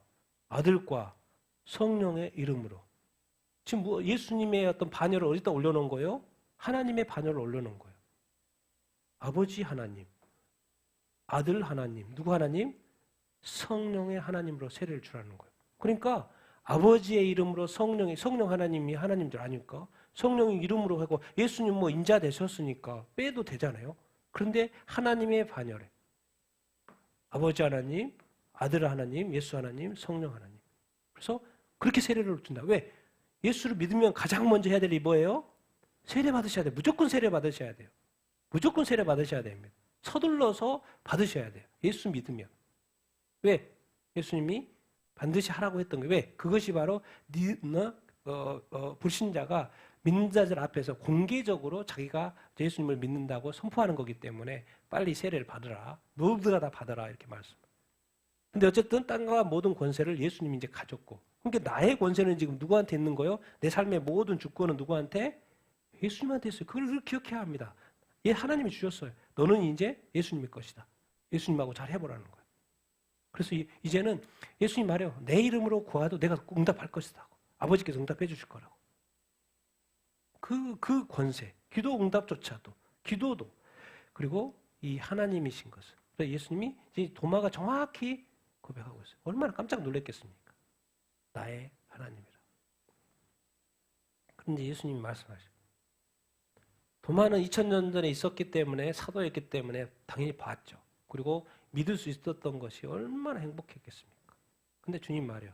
아들과 성령의 이름으로. 지금 예수님의 어떤 반열을 어디다 올려놓은 거예요? 하나님의 반열을 올려놓은 거예요. 아버지 하나님, 아들 하나님, 누구 하나님? 성령의 하나님으로 세례를 주라는 거예요. 그러니까 아버지의 이름으로 성령 하나님이 하나님 줄 아닙니까? 성령의 이름으로 하고 예수님 인자 되셨으니까 빼도 되잖아요. 그런데 하나님의 반열에 아버지 하나님, 아들 하나님, 예수 하나님, 성령 하나님. 그래서 그렇게 세례를 준다. 왜? 예수를 믿으면 가장 먼저 해야 될 일이 뭐예요? 세례 받으셔야 돼요. 무조건 세례 받으셔야 돼요. 무조건 세례 받으셔야 됩니다. 서둘러서 받으셔야 돼요. 예수 믿으면. 왜? 예수님이 반드시 하라고 했던 거예요. 왜? 그것이 바로 불신자가 믿는 자들 앞에서 공개적으로 자기가 예수님을 믿는다고 선포하는 거기 때문에 빨리 세례를 받으라. 모두가 다 받아라. 이렇게 말씀. 근데 어쨌든 땅과 모든 권세를 예수님이 이제 가졌고. 그러니까 나의 권세는 지금 누구한테 있는 거예요? 내 삶의 모든 주권은 누구한테? 예수님한테 있어요. 그걸 기억해야 합니다. 하나님이 주셨어요. 너는 이제 예수님의 것이다. 예수님하고 잘 해보라는 거예요. 그래서 이제는 예수님 말해요. 내 이름으로 구하도 내가 응답할 것이다. 아버지께서 응답해 주실 거라고. 그 권세, 기도 응답조차도, 기도도, 그리고 이 하나님이신 것을. 그래서 예수님이 이제 도마가 정확히 고백하고 있어요. 얼마나 깜짝 놀랐겠습니까? 나의 하나님이라. 그런데 예수님이 말씀하셔요. 도마는 2000년 전에 있었기 때문에, 사도였기 때문에 당연히 봤죠. 그리고 믿을 수 있었던 것이 얼마나 행복했겠습니까? 근데 주님 말이요.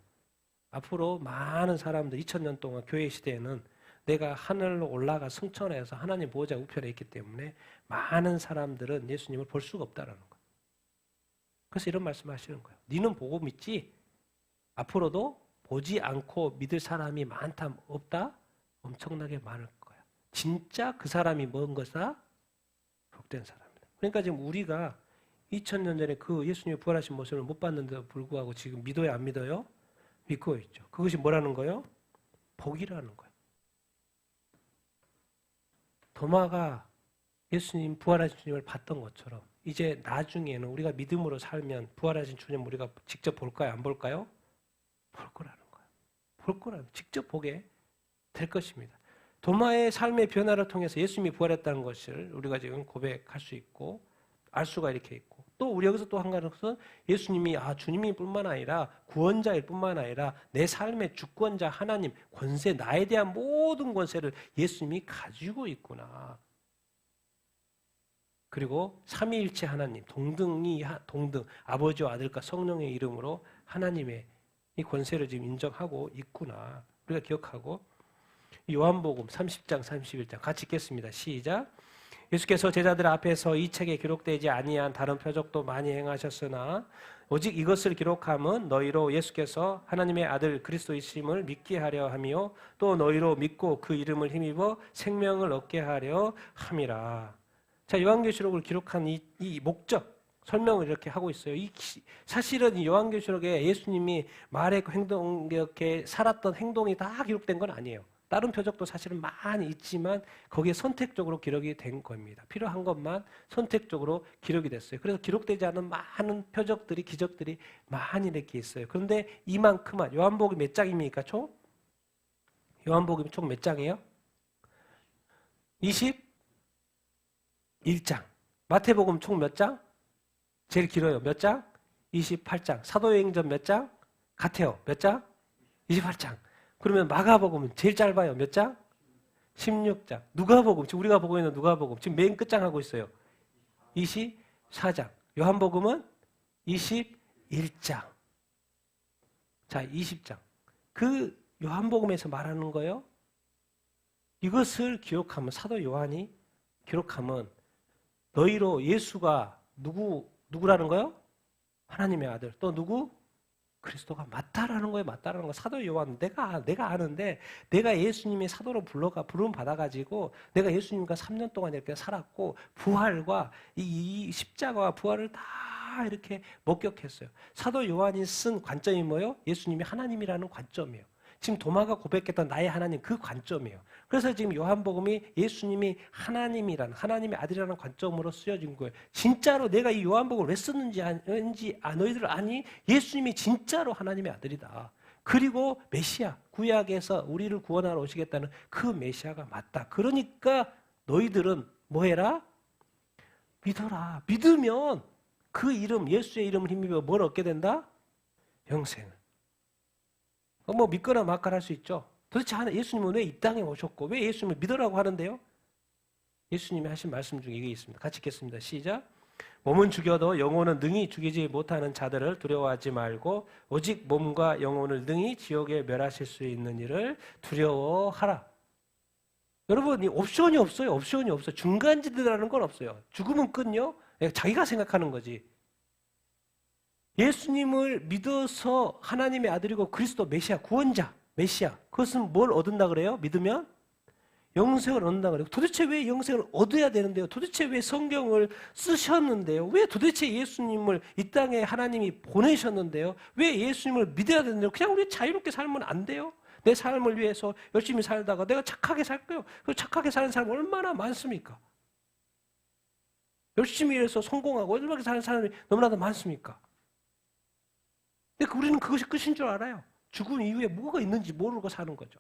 앞으로 많은 사람들 2000년 동안 교회 시대에는 내가 하늘로 올라가 승천해서 하나님 보호자 우편에 있기 때문에 많은 사람들은 예수님을 볼 수가 없다라는 거예요. 그래서 이런 말씀하시는 거예요. 너는 보고 믿지? 앞으로도 보지 않고 믿을 사람이 많다 없다? 엄청나게 많을 거야. 진짜 그 사람이 뭔 것이다? 복된 사람이다. 그러니까 지금 우리가 2000년 전에 그 예수님의 부활하신 모습을 못 봤는데도 불구하고 지금 믿어요, 안 믿어요? 믿고 있죠. 그것이 뭐라는 거예요? 복이라는 거예요. 도마가 예수님 부활하신 주님을 봤던 것처럼 이제 나중에는 우리가 믿음으로 살면 부활하신 주님 우리가 직접 볼까요? 안 볼까요? 볼 거라는 거예요. 볼 거라는 거예요. 직접 보게 될 것입니다. 도마의 삶의 변화를 통해서 예수님이 부활했다는 것을 우리가 지금 고백할 수 있고 알 수가 이렇게 있고 또 우리 여기서 또 한 가지는 예수님이 주님일 뿐만 아니라 구원자일 뿐만 아니라 내 삶의 주권자 하나님 권세 나에 대한 모든 권세를 예수님이 가지고 있구나. 그리고 삼위일체 하나님 동등 아버지와 아들과 성령의 이름으로 하나님의 이 권세를 지금 인정하고 있구나. 우리가 기억하고 요한복음 30장 31장 같이 읽겠습니다. 시작. 예수께서 제자들 앞에서 이 책에 기록되지 아니한 다른 표적도 많이 행하셨으나 오직 이것을 기록함은 너희로 예수께서 하나님의 아들 그리스도이심을 믿게 하려 하며 또 너희로 믿고 그 이름을 힘입어 생명을 얻게 하려 함이라. 자, 요한계시록을 기록한 이 목적 설명을 이렇게 하고 있어요. 사실은 이 요한계시록에 예수님이 말했고 행동, 이렇게 살았던 행동이 다 기록된 건 아니에요. 다른 표적도 사실은 많이 있지만 거기에 선택적으로 기록이 된 겁니다. 필요한 것만 선택적으로 기록이 됐어요. 그래서 기록되지 않은 많은 표적들이, 기적들이 많이 이렇게 있어요. 그런데 이만큼만, 요한복음 몇 장입니까, 총? 요한복음이 총 몇 장이에요? 21장. 마태복음 총 몇 장? 제일 길어요. 몇 장? 28장. 사도행전 몇 장? 같아요. 몇 장? 28장. 그러면 마가복음은 제일 짧아요. 몇 장? 16장. 누가복음, 지금 우리가 보고 있는 누가복음, 지금 맨 끝장 하고 있어요. 24장. 요한복음은 21장. 자, 20장. 그 요한복음에서 말하는 거예요. 이것을 기록하면, 사도 요한이 기록하면 너희로 예수가 누구라는 거예요? 하나님의 아들. 또 누구? 그리스도가 맞다라는 거예요. 맞다라는 거. 사도 요한 내가 아는데 내가 예수님의 사도로 부름 받아가지고 내가 예수님과 3년 동안 이렇게 살았고 부활과 이 십자가와 부활을 다 이렇게 목격했어요. 사도 요한이 쓴 관점이 뭐예요? 예수님이 하나님이라는 관점이에요. 지금 도마가 고백했던 나의 하나님 그 관점이에요. 그래서 지금 요한복음이 예수님이 하나님이라는 하나님의 아들이라는 관점으로 쓰여진 거예요. 진짜로 내가 이 요한복음을 왜 썼는지 너희들 아니? 예수님이 진짜로 하나님의 아들이다. 그리고 메시아 구약에서 우리를 구원하러 오시겠다는 그 메시아가 맞다. 그러니까 너희들은 뭐 해라? 믿어라. 믿으면 그 이름 예수의 이름을 힘입어 뭘 얻게 된다? 영생을. 뭐 믿거나 말거나 할 수 있죠. 도대체 예수님은 왜 이 땅에 오셨고 왜 예수님을 믿으라고 하는데요? 예수님이 하신 말씀 중에 이게 있습니다. 같이 읽겠습니다. 시작. 몸은 죽여도 영혼은 능히 죽이지 못하는 자들을 두려워하지 말고 오직 몸과 영혼을 능히 지옥에 멸하실 수 있는 일을 두려워하라. 여러분, 이 옵션이 없어요. 옵션이 없어요. 중간지대라는 건 없어요. 죽으면 끝요. 자기가 생각하는 거지. 예수님을 믿어서 하나님의 아들이고 그리스도 메시아, 구원자, 메시아. 그것은 뭘 얻는다 그래요? 믿으면? 영생을 얻는다 그래요. 도대체 왜 영생을 얻어야 되는데요? 도대체 왜 성경을 쓰셨는데요? 왜 도대체 예수님을 이 땅에 하나님이 보내셨는데요? 왜 예수님을 믿어야 되는데요? 그냥 우리 자유롭게 살면 안 돼요? 내 삶을 위해서 열심히 살다가 내가 착하게 살 거예요. 그 착하게 사는 사람 얼마나 많습니까? 열심히 해서 성공하고 얼마나 사는 사람이 너무나도 많습니까? 근데 우리는 그것이 끝인 줄 알아요. 죽음 이후에 뭐가 있는지 모르고 사는 거죠.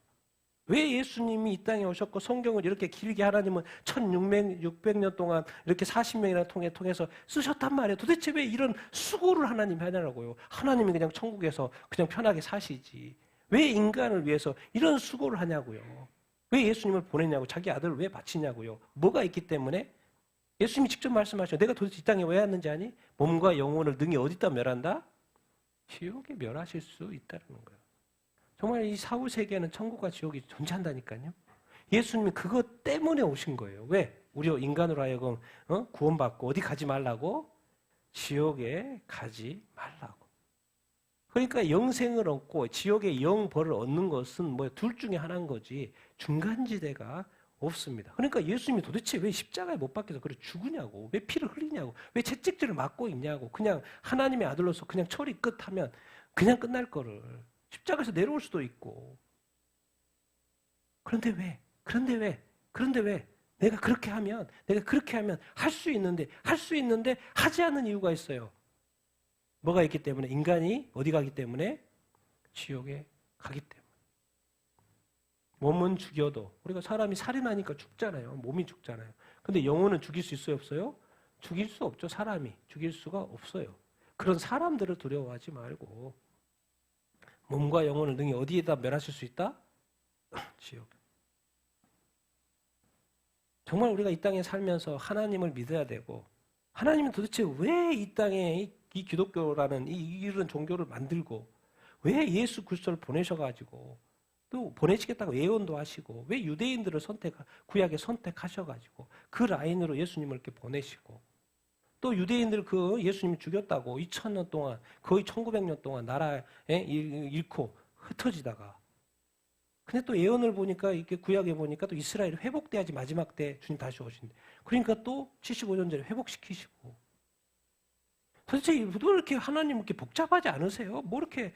왜 예수님이 이 땅에 오셨고 성경을 이렇게 길게 하나님은 1600년 동안 이렇게 40명이나 통해서 쓰셨단 말이에요. 도대체 왜 이런 수고를 하나님이 하냐고요. 하나님이 그냥 천국에서 그냥 편하게 사시지. 왜 인간을 위해서 이런 수고를 하냐고요. 왜 예수님을 보냈냐고. 자기 아들을 왜 바치냐고요. 뭐가 있기 때문에? 예수님이 직접 말씀하셔요. 내가 도대체 이 땅에 왜 왔는지 아니? 몸과 영혼을 능히 어디다 멸한다? 지옥에 멸하실 수 있다는 거예요. 정말 이 사후 세계에는 천국과 지옥이 존재한다니까요. 예수님이 그것 때문에 오신 거예요. 왜? 우리 인간으로 하여금 구원받고 어디 가지 말라고? 지옥에 가지 말라고. 그러니까 영생을 얻고 지옥의 영벌을 얻는 것은 뭐 둘 중에 하나인 거지 중간지대가 없습니다. 그러니까 예수님이 도대체 왜 십자가에 못 박혀서 그래 죽으냐고, 왜 피를 흘리냐고, 왜 채찍질을 맞고 있냐고, 그냥 하나님의 아들로서 그냥 처리 끝하면 그냥 끝날 거를 십자가에서 내려올 수도 있고. 그런데 왜 내가 그렇게 하면 할 수 있는데 하지 않는 이유가 있어요. 뭐가 있기 때문에? 인간이 어디 가기 때문에? 지옥에 가기 때문에. 몸은 죽여도 우리가 사람이 살인하니까 죽잖아요. 몸이 죽잖아요. 근데 영혼은 죽일 수 있어요, 없어요? 죽일 수 없죠. 사람이 죽일 수가 없어요. 그런 사람들을 두려워하지 말고 몸과 영혼을 능히 어디에다 멸하실 수 있다? 지옥. 정말 우리가 이 땅에 살면서 하나님을 믿어야 되고 하나님은 도대체 왜 이 땅에 이 기독교라는 이런 종교를 만들고 왜 예수 그리스도를 보내셔가지고 또 보내시겠다고 예언도 하시고 왜 유대인들을 구약에 선택하셔가지고 그 라인으로 예수님을 이렇게 보내시고 또 유대인들 그 예수님이 죽였다고 2000년 동안 거의 1900년 동안 나라에 잃고 흩어지다가 근데 또 예언을 보니까 이렇게 구약에 보니까 또 이스라엘이 회복돼야지 마지막 때 주님 다시 오신대. 그러니까 또 75년 전에 회복시키시고 도대체 왜 이렇게 하나님 이렇게 복잡하지 않으세요? 뭐 이렇게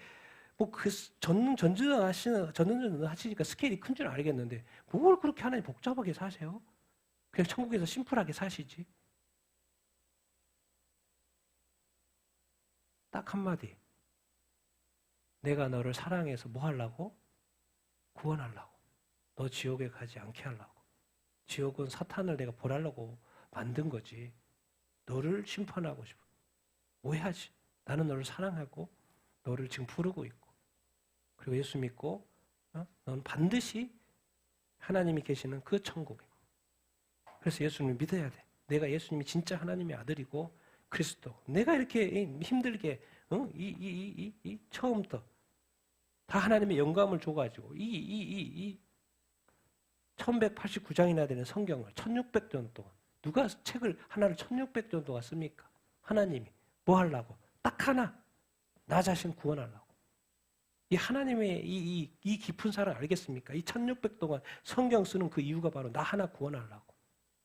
뭐 그 전전하시니까 스케일이 큰 줄 알겠는데 뭘 그렇게 하나님 복잡하게 사세요? 그냥 천국에서 심플하게 사시지. 딱 한마디. 내가 너를 사랑해서 뭐 하려고? 구원하려고. 너 지옥에 가지 않게 하려고. 지옥은 사탄을 내가 벌하려고 만든 거지. 너를 심판하고 싶어. 오해하지. 나는 너를 사랑하고 너를 지금 부르고 있고 그리고 예수 믿고 넌 반드시 하나님이 계시는 그 천국에. 그래서 예수님을 믿어야 돼. 내가 예수님이 진짜 하나님의 아들이고 그리스도. 내가 이렇게 힘들게 이 처음부터 다 하나님의 영감을 줘가지고 1189장이나 되는 성경을 1600년 동안 누가 책을 하나를 1600년 동안 씁니까? 하나님이 뭐 하려고? 딱 하나 나 자신 구원하려고. 이 하나님의 이 깊은 사랑 알겠습니까? 이 1600 동안 성경 쓰는 그 이유가 바로 나 하나 구원하려고.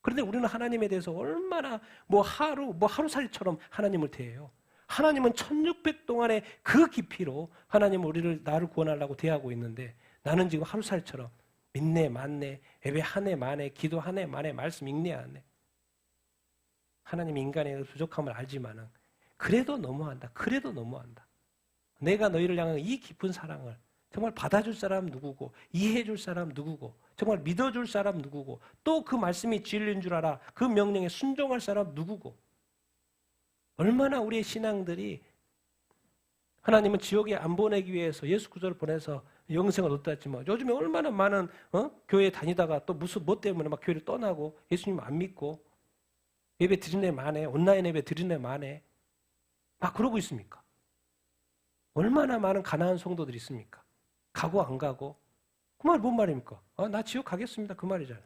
그런데 우리는 하나님에 대해서 얼마나 하루살이처럼 하나님을 대해요. 하나님은 1600 동안의 그 깊이로 하나님은 나를 구원하려고 대하고 있는데 나는 지금 하루살이처럼 믿네 만네 예배 하네 마네 기도 하네 마네 말씀 읽네 안 해. 하나님 인간의 부족함을 알지만은 그래도 너무한다. 그래도 너무한다. 내가 너희를 향한 이 깊은 사랑을 정말 받아줄 사람 누구고 이해해줄 사람 누구고 정말 믿어줄 사람 누구고 또 그 말씀이 진리인 줄 알아. 그 명령에 순종할 사람 누구고 얼마나 우리의 신앙들이 하나님은 지옥에 안 보내기 위해서 예수 그리스도를 보내서 영생을 얻다 했지만 요즘에 얼마나 많은 교회 다니다가 또 무슨 뭐 때문에 막 교회를 떠나고 예수님 안 믿고 예배 드리는 애 많네. 온라인 예배 드리는 애 많네. 막 그러고 있습니까? 얼마나 많은 가난한 성도들이 있습니까? 가고 안 가고 그 말 뭔 말입니까? 나 지옥 가겠습니다. 그 말이잖아요.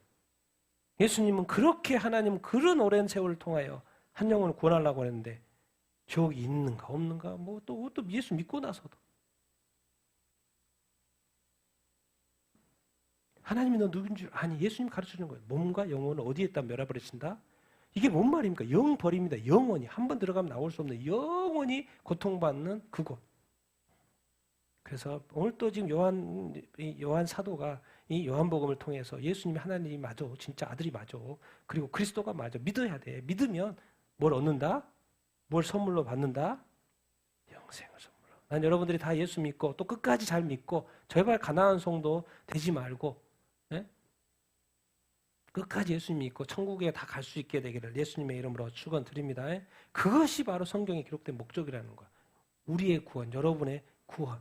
예수님은 그렇게 하나님 그런 오랜 세월을 통하여 한 영혼을 구원하려고 했는데 지옥이 있는가 없는가 뭐 또 예수 믿고 나서도 하나님이 너 누군 줄 아니 예수님 가르쳐주는 거예요. 몸과 영혼을 어디에다 멸해버리신다? 이게 뭔 말입니까? 영 버립니다. 영원히 한 번 들어가면 나올 수 없는 영원히 고통받는 그곳. 그래서 오늘 또 지금 요한 사도가 이 요한복음을 통해서 예수님이 하나님이 맞아, 진짜 아들이 맞아, 그리고 그리스도가 맞아, 믿어야 돼. 믿으면 뭘 얻는다? 뭘 선물로 받는다? 영생을 선물로. 난 여러분들이 다 예수 믿고 또 끝까지 잘 믿고 제발 가난한 성도 되지 말고 끝까지 예수님 믿고 천국에 다 갈 수 있게 되기를 예수님의 이름으로 축원드립니다. 그것이 바로 성경에 기록된 목적이라는 거야. 우리의 구원, 여러분의 구원.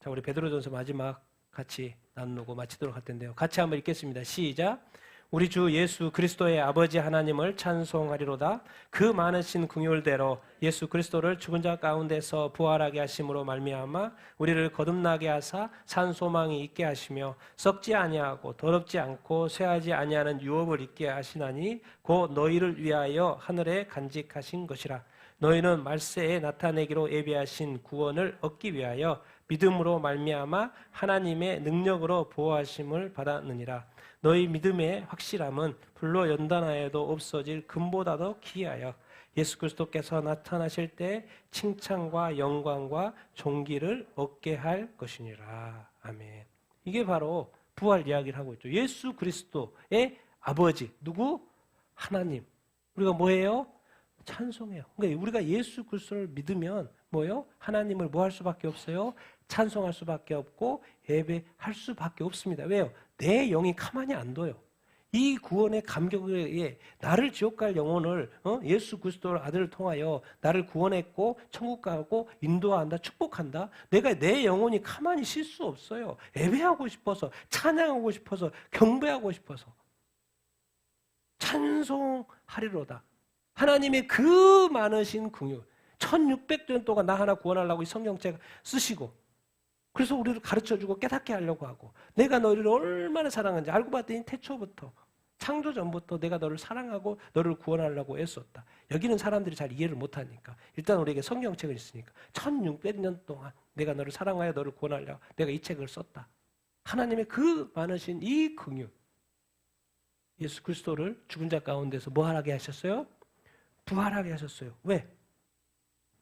자, 우리 베드로전서 마지막 같이 나누고 마치도록 할 텐데요. 같이 한번 읽겠습니다. 시작. 우리 주 예수 그리스도의 아버지 하나님을 찬송하리로다. 그 많으신 긍휼대로 예수 그리스도를 죽은 자 가운데서 부활하게 하심으로 말미암아 우리를 거듭나게 하사 산 소망이 있게 하시며 썩지 아니하고 더럽지 않고 쇠하지 아니하는 유업을 있게 하시나니 곧 너희를 위하여 하늘에 간직하신 것이라. 너희는 말세에 나타내기로 예비하신 구원을 얻기 위하여 믿음으로 말미암아 하나님의 능력으로 보호하심을 받았느니라. 너희 믿음의 확실함은 불로 연단하여도 없어질 금보다도 귀하여 예수 그리스도께서 나타나실 때 칭찬과 영광과 존귀를 얻게 할 것이니라. 아멘. 이게 바로 부활 이야기를 하고 있죠. 예수 그리스도의 아버지 누구? 하나님. 우리가 뭐예요? 찬송해요. 그러니까 우리가 예수 그리스도를 믿으면 뭐예요? 하나님을 뭐 할 수밖에 없어요? 찬송할 수밖에 없고 예배할 수밖에 없습니다. 왜요? 내 영이 가만히 안 둬요. 이 구원의 감격에 나를 지옥 갈 영혼을 예수 그리스도의 아들을 통하여 나를 구원했고 천국 가고 인도한다, 축복한다. 내가 내 영혼이 가만히 쉴 수 없어요. 예배하고 싶어서, 찬양하고 싶어서, 경배하고 싶어서. 찬송하리로다. 하나님의 그 많으신 긍휼. 1600년 동안 나 하나 구원하려고 이 성경책 쓰시고 그래서 우리를 가르쳐주고 깨닫게 하려고 하고 내가 너희를 얼마나 사랑하는지 알고 봤더니 태초부터 창조 전부터 내가 너를 사랑하고 너를 구원하려고 애썼다. 여기는 사람들이 잘 이해를 못하니까 일단 우리에게 성경책을 있으니까 1600년 동안 내가 너를 사랑하여 너를 구원하려고 내가 이 책을 썼다. 하나님의 그 많으신 이 긍휼 예수 그리스도를 죽은 자 가운데서 뭐 하게 하셨어요? 부활하게 하셨어요. 왜?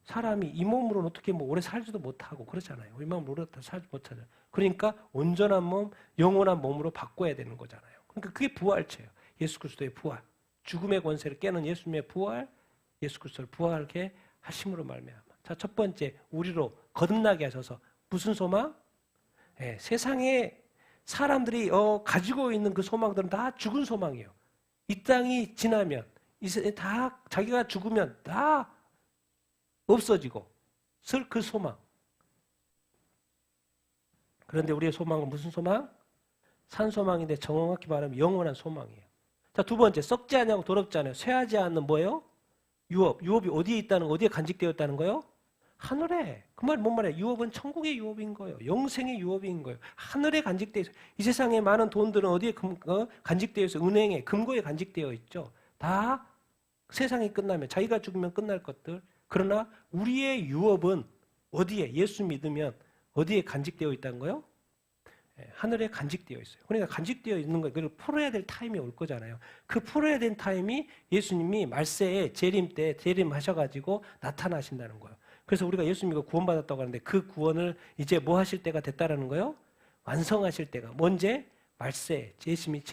사람이 이 몸으로는 어떻게 뭐 오래 살지도 못하고 그렇잖아요. 이 몸으로 오래 살지 못하잖아요. 그러니까 온전한 몸, 영원한 몸으로 바꿔야 되는 거잖아요. 그러니까 그게 부활체예요. 예수 그리스도의 부활. 죽음의 권세를 깨는 예수님의 부활, 예수 그리스도를 부활하게 하심으로 말미암아. 자, 첫 번째 우리로 거듭나게 하셔서 무슨 소망? 세상에 사람들이 가지고 있는 그 소망들은 다 죽은 소망이에요. 이 땅이 지나면 다 자기가 죽으면 다 없어지고 그 소망. 그런데 우리의 소망은 무슨 소망? 산소망인데 정확히 말하면 영원한 소망이에요. 자, 두 번째 썩지 않냐고 더럽지 않아요. 쇠하지 않는 뭐예요? 유업. 유업이 어디에 있다는 어디에 간직되어 있다는 거예요? 하늘에. 그 말 뭔 말이에요? 유업은 천국의 유업인 거예요. 영생의 유업인 거예요. 하늘에 간직되어 있어요. 이 세상에 많은 돈들은 어디에 간직되어 있어요? 은행에, 금고에 간직되어 있죠. 다 세상이 끝나면 자기가 죽으면 끝날 것들. 그러나 우리의 유업은 어디에? 예수 믿으면 어디에 간직되어 있다는 거예요? 하늘에 간직되어 있어요. 그러니까 간직되어 있는 거 그걸 풀어야 될 타임이 올 거잖아요. 그 풀어야 될 타임이 예수님이 말세에 재림 때 재림하셔가지고 나타나신다는 거예요. 그래서 우리가 예수 믿고 구원받았다고 하는데 그 구원을 이제 뭐 하실 때가 됐다라는 거예요? 완성하실 때가. 언제? 말세. 예수님이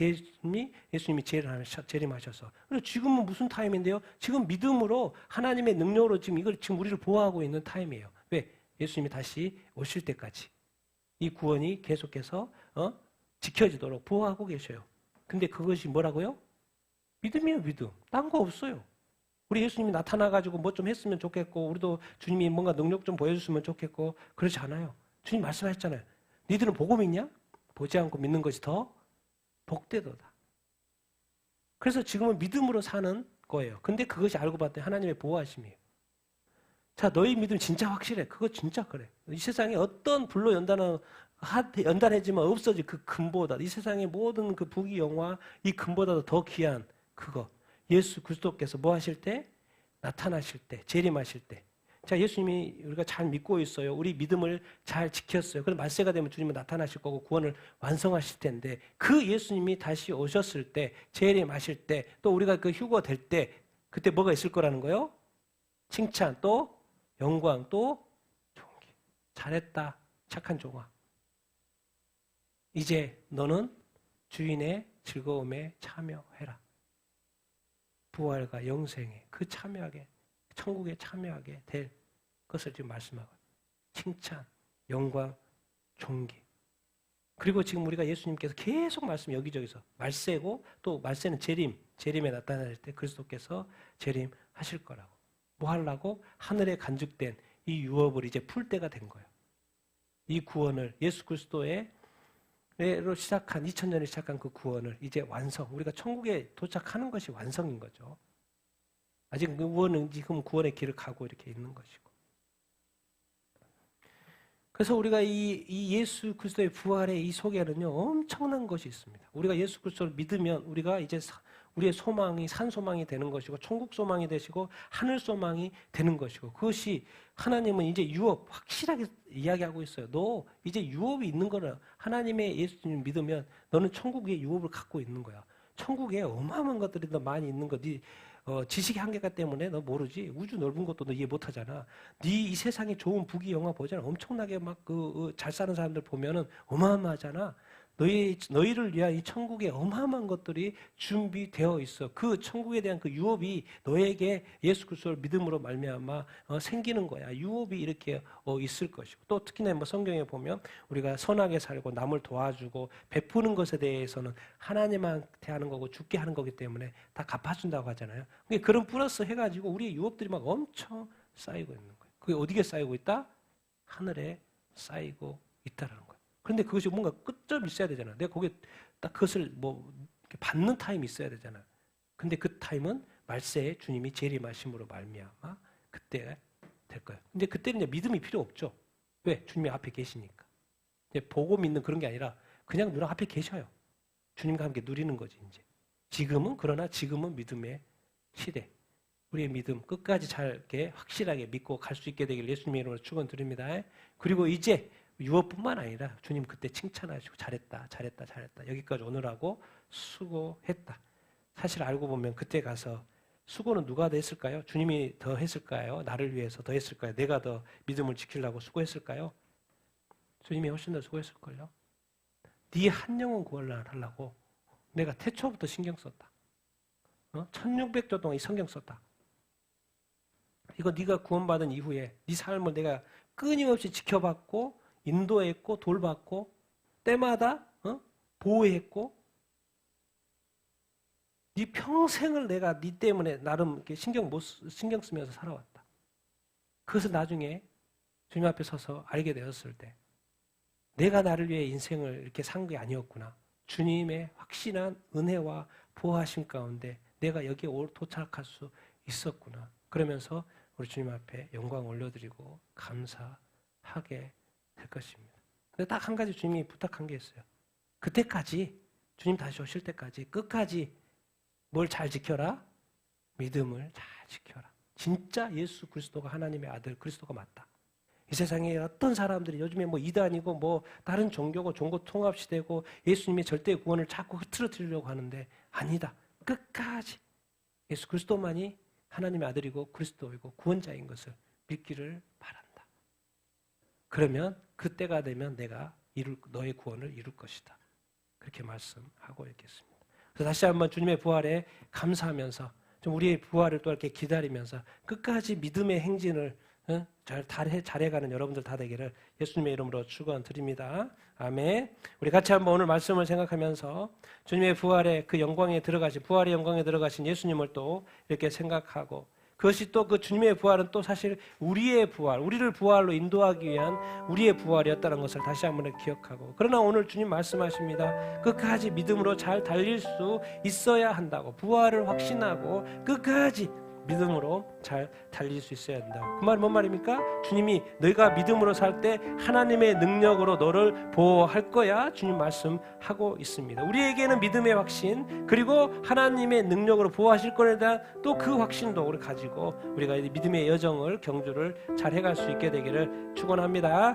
재림하셔서. 그리고 지금은 무슨 타임인데요? 지금 믿음으로 하나님의 능력으로 지금 이걸 지금 우리를 보호하고 있는 타임이에요. 왜? 예수님이 다시 오실 때까지. 이 구원이 계속해서 지켜지도록 보호하고 계셔요. 근데 그것이 뭐라고요? 믿음이에요, 믿음. 딴 거 없어요. 우리 예수님이 나타나가지고 뭐 좀 했으면 좋겠고 우리도 주님이 뭔가 능력 좀 보여줬으면 좋겠고 그렇지 않아요. 주님 말씀하셨잖아요. 니들은 보고 믿냐? 보지 않고 믿는 것이 더 복되도다. 그래서 지금은 믿음으로 사는 거예요. 근데 그것이 알고 봤더니 하나님의 보호하심이에요. 자, 너희 믿음 진짜 확실해. 그거 진짜 그래. 이 세상에 어떤 불로 연단해지면 없어질 그 금보다 이 세상의 모든 그 부귀 영화 이 금보다도 더 귀한 그거. 예수 그리스도께서 뭐 하실 때? 나타나실 때, 재림하실 때. 자, 예수님이 우리가 잘 믿고 있어요. 우리 믿음을 잘 지켰어요. 그럼 말세가 되면 주님은 나타나실 거고 구원을 완성하실 텐데 그 예수님이 다시 오셨을 때, 재림하실 때, 또 우리가 그 휴거 될 때 그때 뭐가 있을 거라는 거예요? 칭찬, 또 영광, 또 존귀. 잘했다, 착한 종아. 이제 너는 주인의 즐거움에 참여해라. 부활과 영생에 그 참여하게 천국에 참여하게 될 것을 지금 말씀하고 칭찬, 영광, 존귀. 그리고 지금 우리가 예수님께서 계속 말씀 여기저기서 말세고 또 말세는 재림에 나타날 때 그리스도께서 재림하실 거라고. 뭐 하려고? 하늘에 간직된 이 유업을 이제 풀 때가 된 거예요. 이 구원을 예수 그리스도의 로 시작한 2000년에 시작한 그 구원을 이제 완성. 우리가 천국에 도착하는 것이 완성인 거죠. 아직 구원은 지금 구원의 길을 가고 이렇게 있는 것이고. 그래서 우리가 이 예수 그리스도의 부활의 이 속에는요 엄청난 것이 있습니다. 우리가 예수 그리스도를 믿으면 우리가 이제 우리의 소망이 산 소망이 되는 것이고 천국 소망이 되시고 하늘 소망이 되는 것이고 그것이 하나님은 이제 유업 확실하게 이야기하고 있어요. 너 이제 유업이 있는 거는 하나님의 예수님 믿으면 너는 천국의 유업을 갖고 있는 거야. 천국에 어마어마한 것들이 더 많이 있는 거. 네 지식의 한계가 때문에 너 모르지. 우주 넓은 것도 너 이해 못하잖아. 네 이 세상에 좋은 부귀 영화 보잖아. 엄청나게 막 잘 사는 사람들 보면은 어마어마하잖아. 너희를 위한 이 천국에 어마어마한 것들이 준비되어 있어. 그 천국에 대한 그 유업이 너에게 예수 그리스도를 믿음으로 말미암아 생기는 거야. 유업이 이렇게 있을 것이고 또 특히나 뭐 성경에 보면 우리가 선하게 살고 남을 도와주고 베푸는 것에 대해서는 하나님한테 하는 거고 죽게 하는 거기 때문에 다 갚아준다고 하잖아요. 근데 그런 플러스 해가지고 우리의 유업들이 막 엄청 쌓이고 있는 거예요. 그게 어디에 쌓이고 있다? 하늘에 쌓이고 있다라는 거예요. 그런데 그것이 뭔가 끝점이 있어야 되잖아. 내가 거기에 딱 그것을 뭐 받는 타임이 있어야 되잖아. 근데 그 타임은 말세에 주님이 재림하심으로 말미암아 그때 될 거예요. 근데 그때는 이제 믿음이 필요 없죠. 왜? 주님이 앞에 계시니까. 이제 보고 믿는 그런 게 아니라 그냥 눈앞에 계셔요. 주님과 함께 누리는 거지 이제. 그러나 지금은 믿음의 시대. 우리의 믿음 끝까지 잘 이렇게 확실하게 믿고 갈 수 있게 되길 예수님의 이름으로 축원드립니다. 그리고 이제 유업뿐만 아니라 주님 그때 칭찬하시고 잘했다. 여기까지 오느라고 수고했다. 사실 알고 보면 그때 가서 수고는 누가 더 했을까요? 주님이 더 했을까요? 나를 위해서 더 했을까요? 내가 더 믿음을 지키려고 수고했을까요? 주님이 훨씬 더 수고했을걸요. 네 한 영혼 구원을 하려고 내가 태초부터 신경 썼다. 1600조 동안 이 성경 썼다. 이거 네가 구원받은 이후에 네 삶을 내가 끊임없이 지켜봤고 인도했고 돌봤고 때마다 보호했고 네 평생을 내가 네 때문에 나름 이렇게 신경 쓰면서 살아왔다. 그것을 나중에 주님 앞에 서서 알게 되었을 때 내가 나를 위해 인생을 이렇게 산 게 아니었구나. 주님의 확신한 은혜와 보호하심 가운데 내가 여기에 도착할 수 있었구나. 그러면서 우리 주님 앞에 영광 올려드리고 감사하게 될 것입니다. 근데 딱 한 가지 주님이 부탁한 게 있어요. 그때까지 주님 다시 오실 때까지 끝까지 뭘 잘 지켜라? 믿음을 잘 지켜라. 진짜 예수 그리스도가 하나님의 아들 그리스도가 맞다. 이 세상에 어떤 사람들이 요즘에 뭐 이단이고 뭐 다른 종교고 종교 통합 시대고 예수님의 절대 구원을 자꾸 흐트러뜨리려고 하는데 아니다. 끝까지 예수 그리스도만이 하나님의 아들이고 그리스도이고 구원자인 것을 믿기를 바란다. 그러면 그때가 되면 내가 너의 구원을 이룰 것이다. 그렇게 말씀하고 있겠습니다. 그래서 다시 한번 주님의 부활에 감사하면서 좀 우리의 부활을 또 이렇게 기다리면서 끝까지 믿음의 행진을 잘해가는 여러분들 다 되기를 예수님의 이름으로 축원드립니다. 아멘. 우리 같이 한번 오늘 말씀을 생각하면서 주님의 부활의 그 영광에 들어가신 부활의 영광에 들어가신 예수님을 또 이렇게 생각하고 그것이 또 그 주님의 부활은 또 사실 우리의 부활, 우리를 부활로 인도하기 위한 우리의 부활이었다는 것을 다시 한번 기억하고 그러나 오늘 주님 말씀하십니다. 끝까지 믿음으로 잘 달릴 수 있어야 한다고 부활을 확신하고 끝까지 믿음으로 잘 달릴 수 있어야 한다. 그 말은 뭔 말입니까? 주님이 너희가 믿음으로 살 때 하나님의 능력으로 너를 보호할 거야. 주님 말씀하고 있습니다. 우리에게는 믿음의 확신 그리고 하나님의 능력으로 보호하실 거에 대한 또 그 확신도 우리 가지고 우리가 믿음의 여정을 경주를 잘 해갈 수 있게 되기를 축원합니다.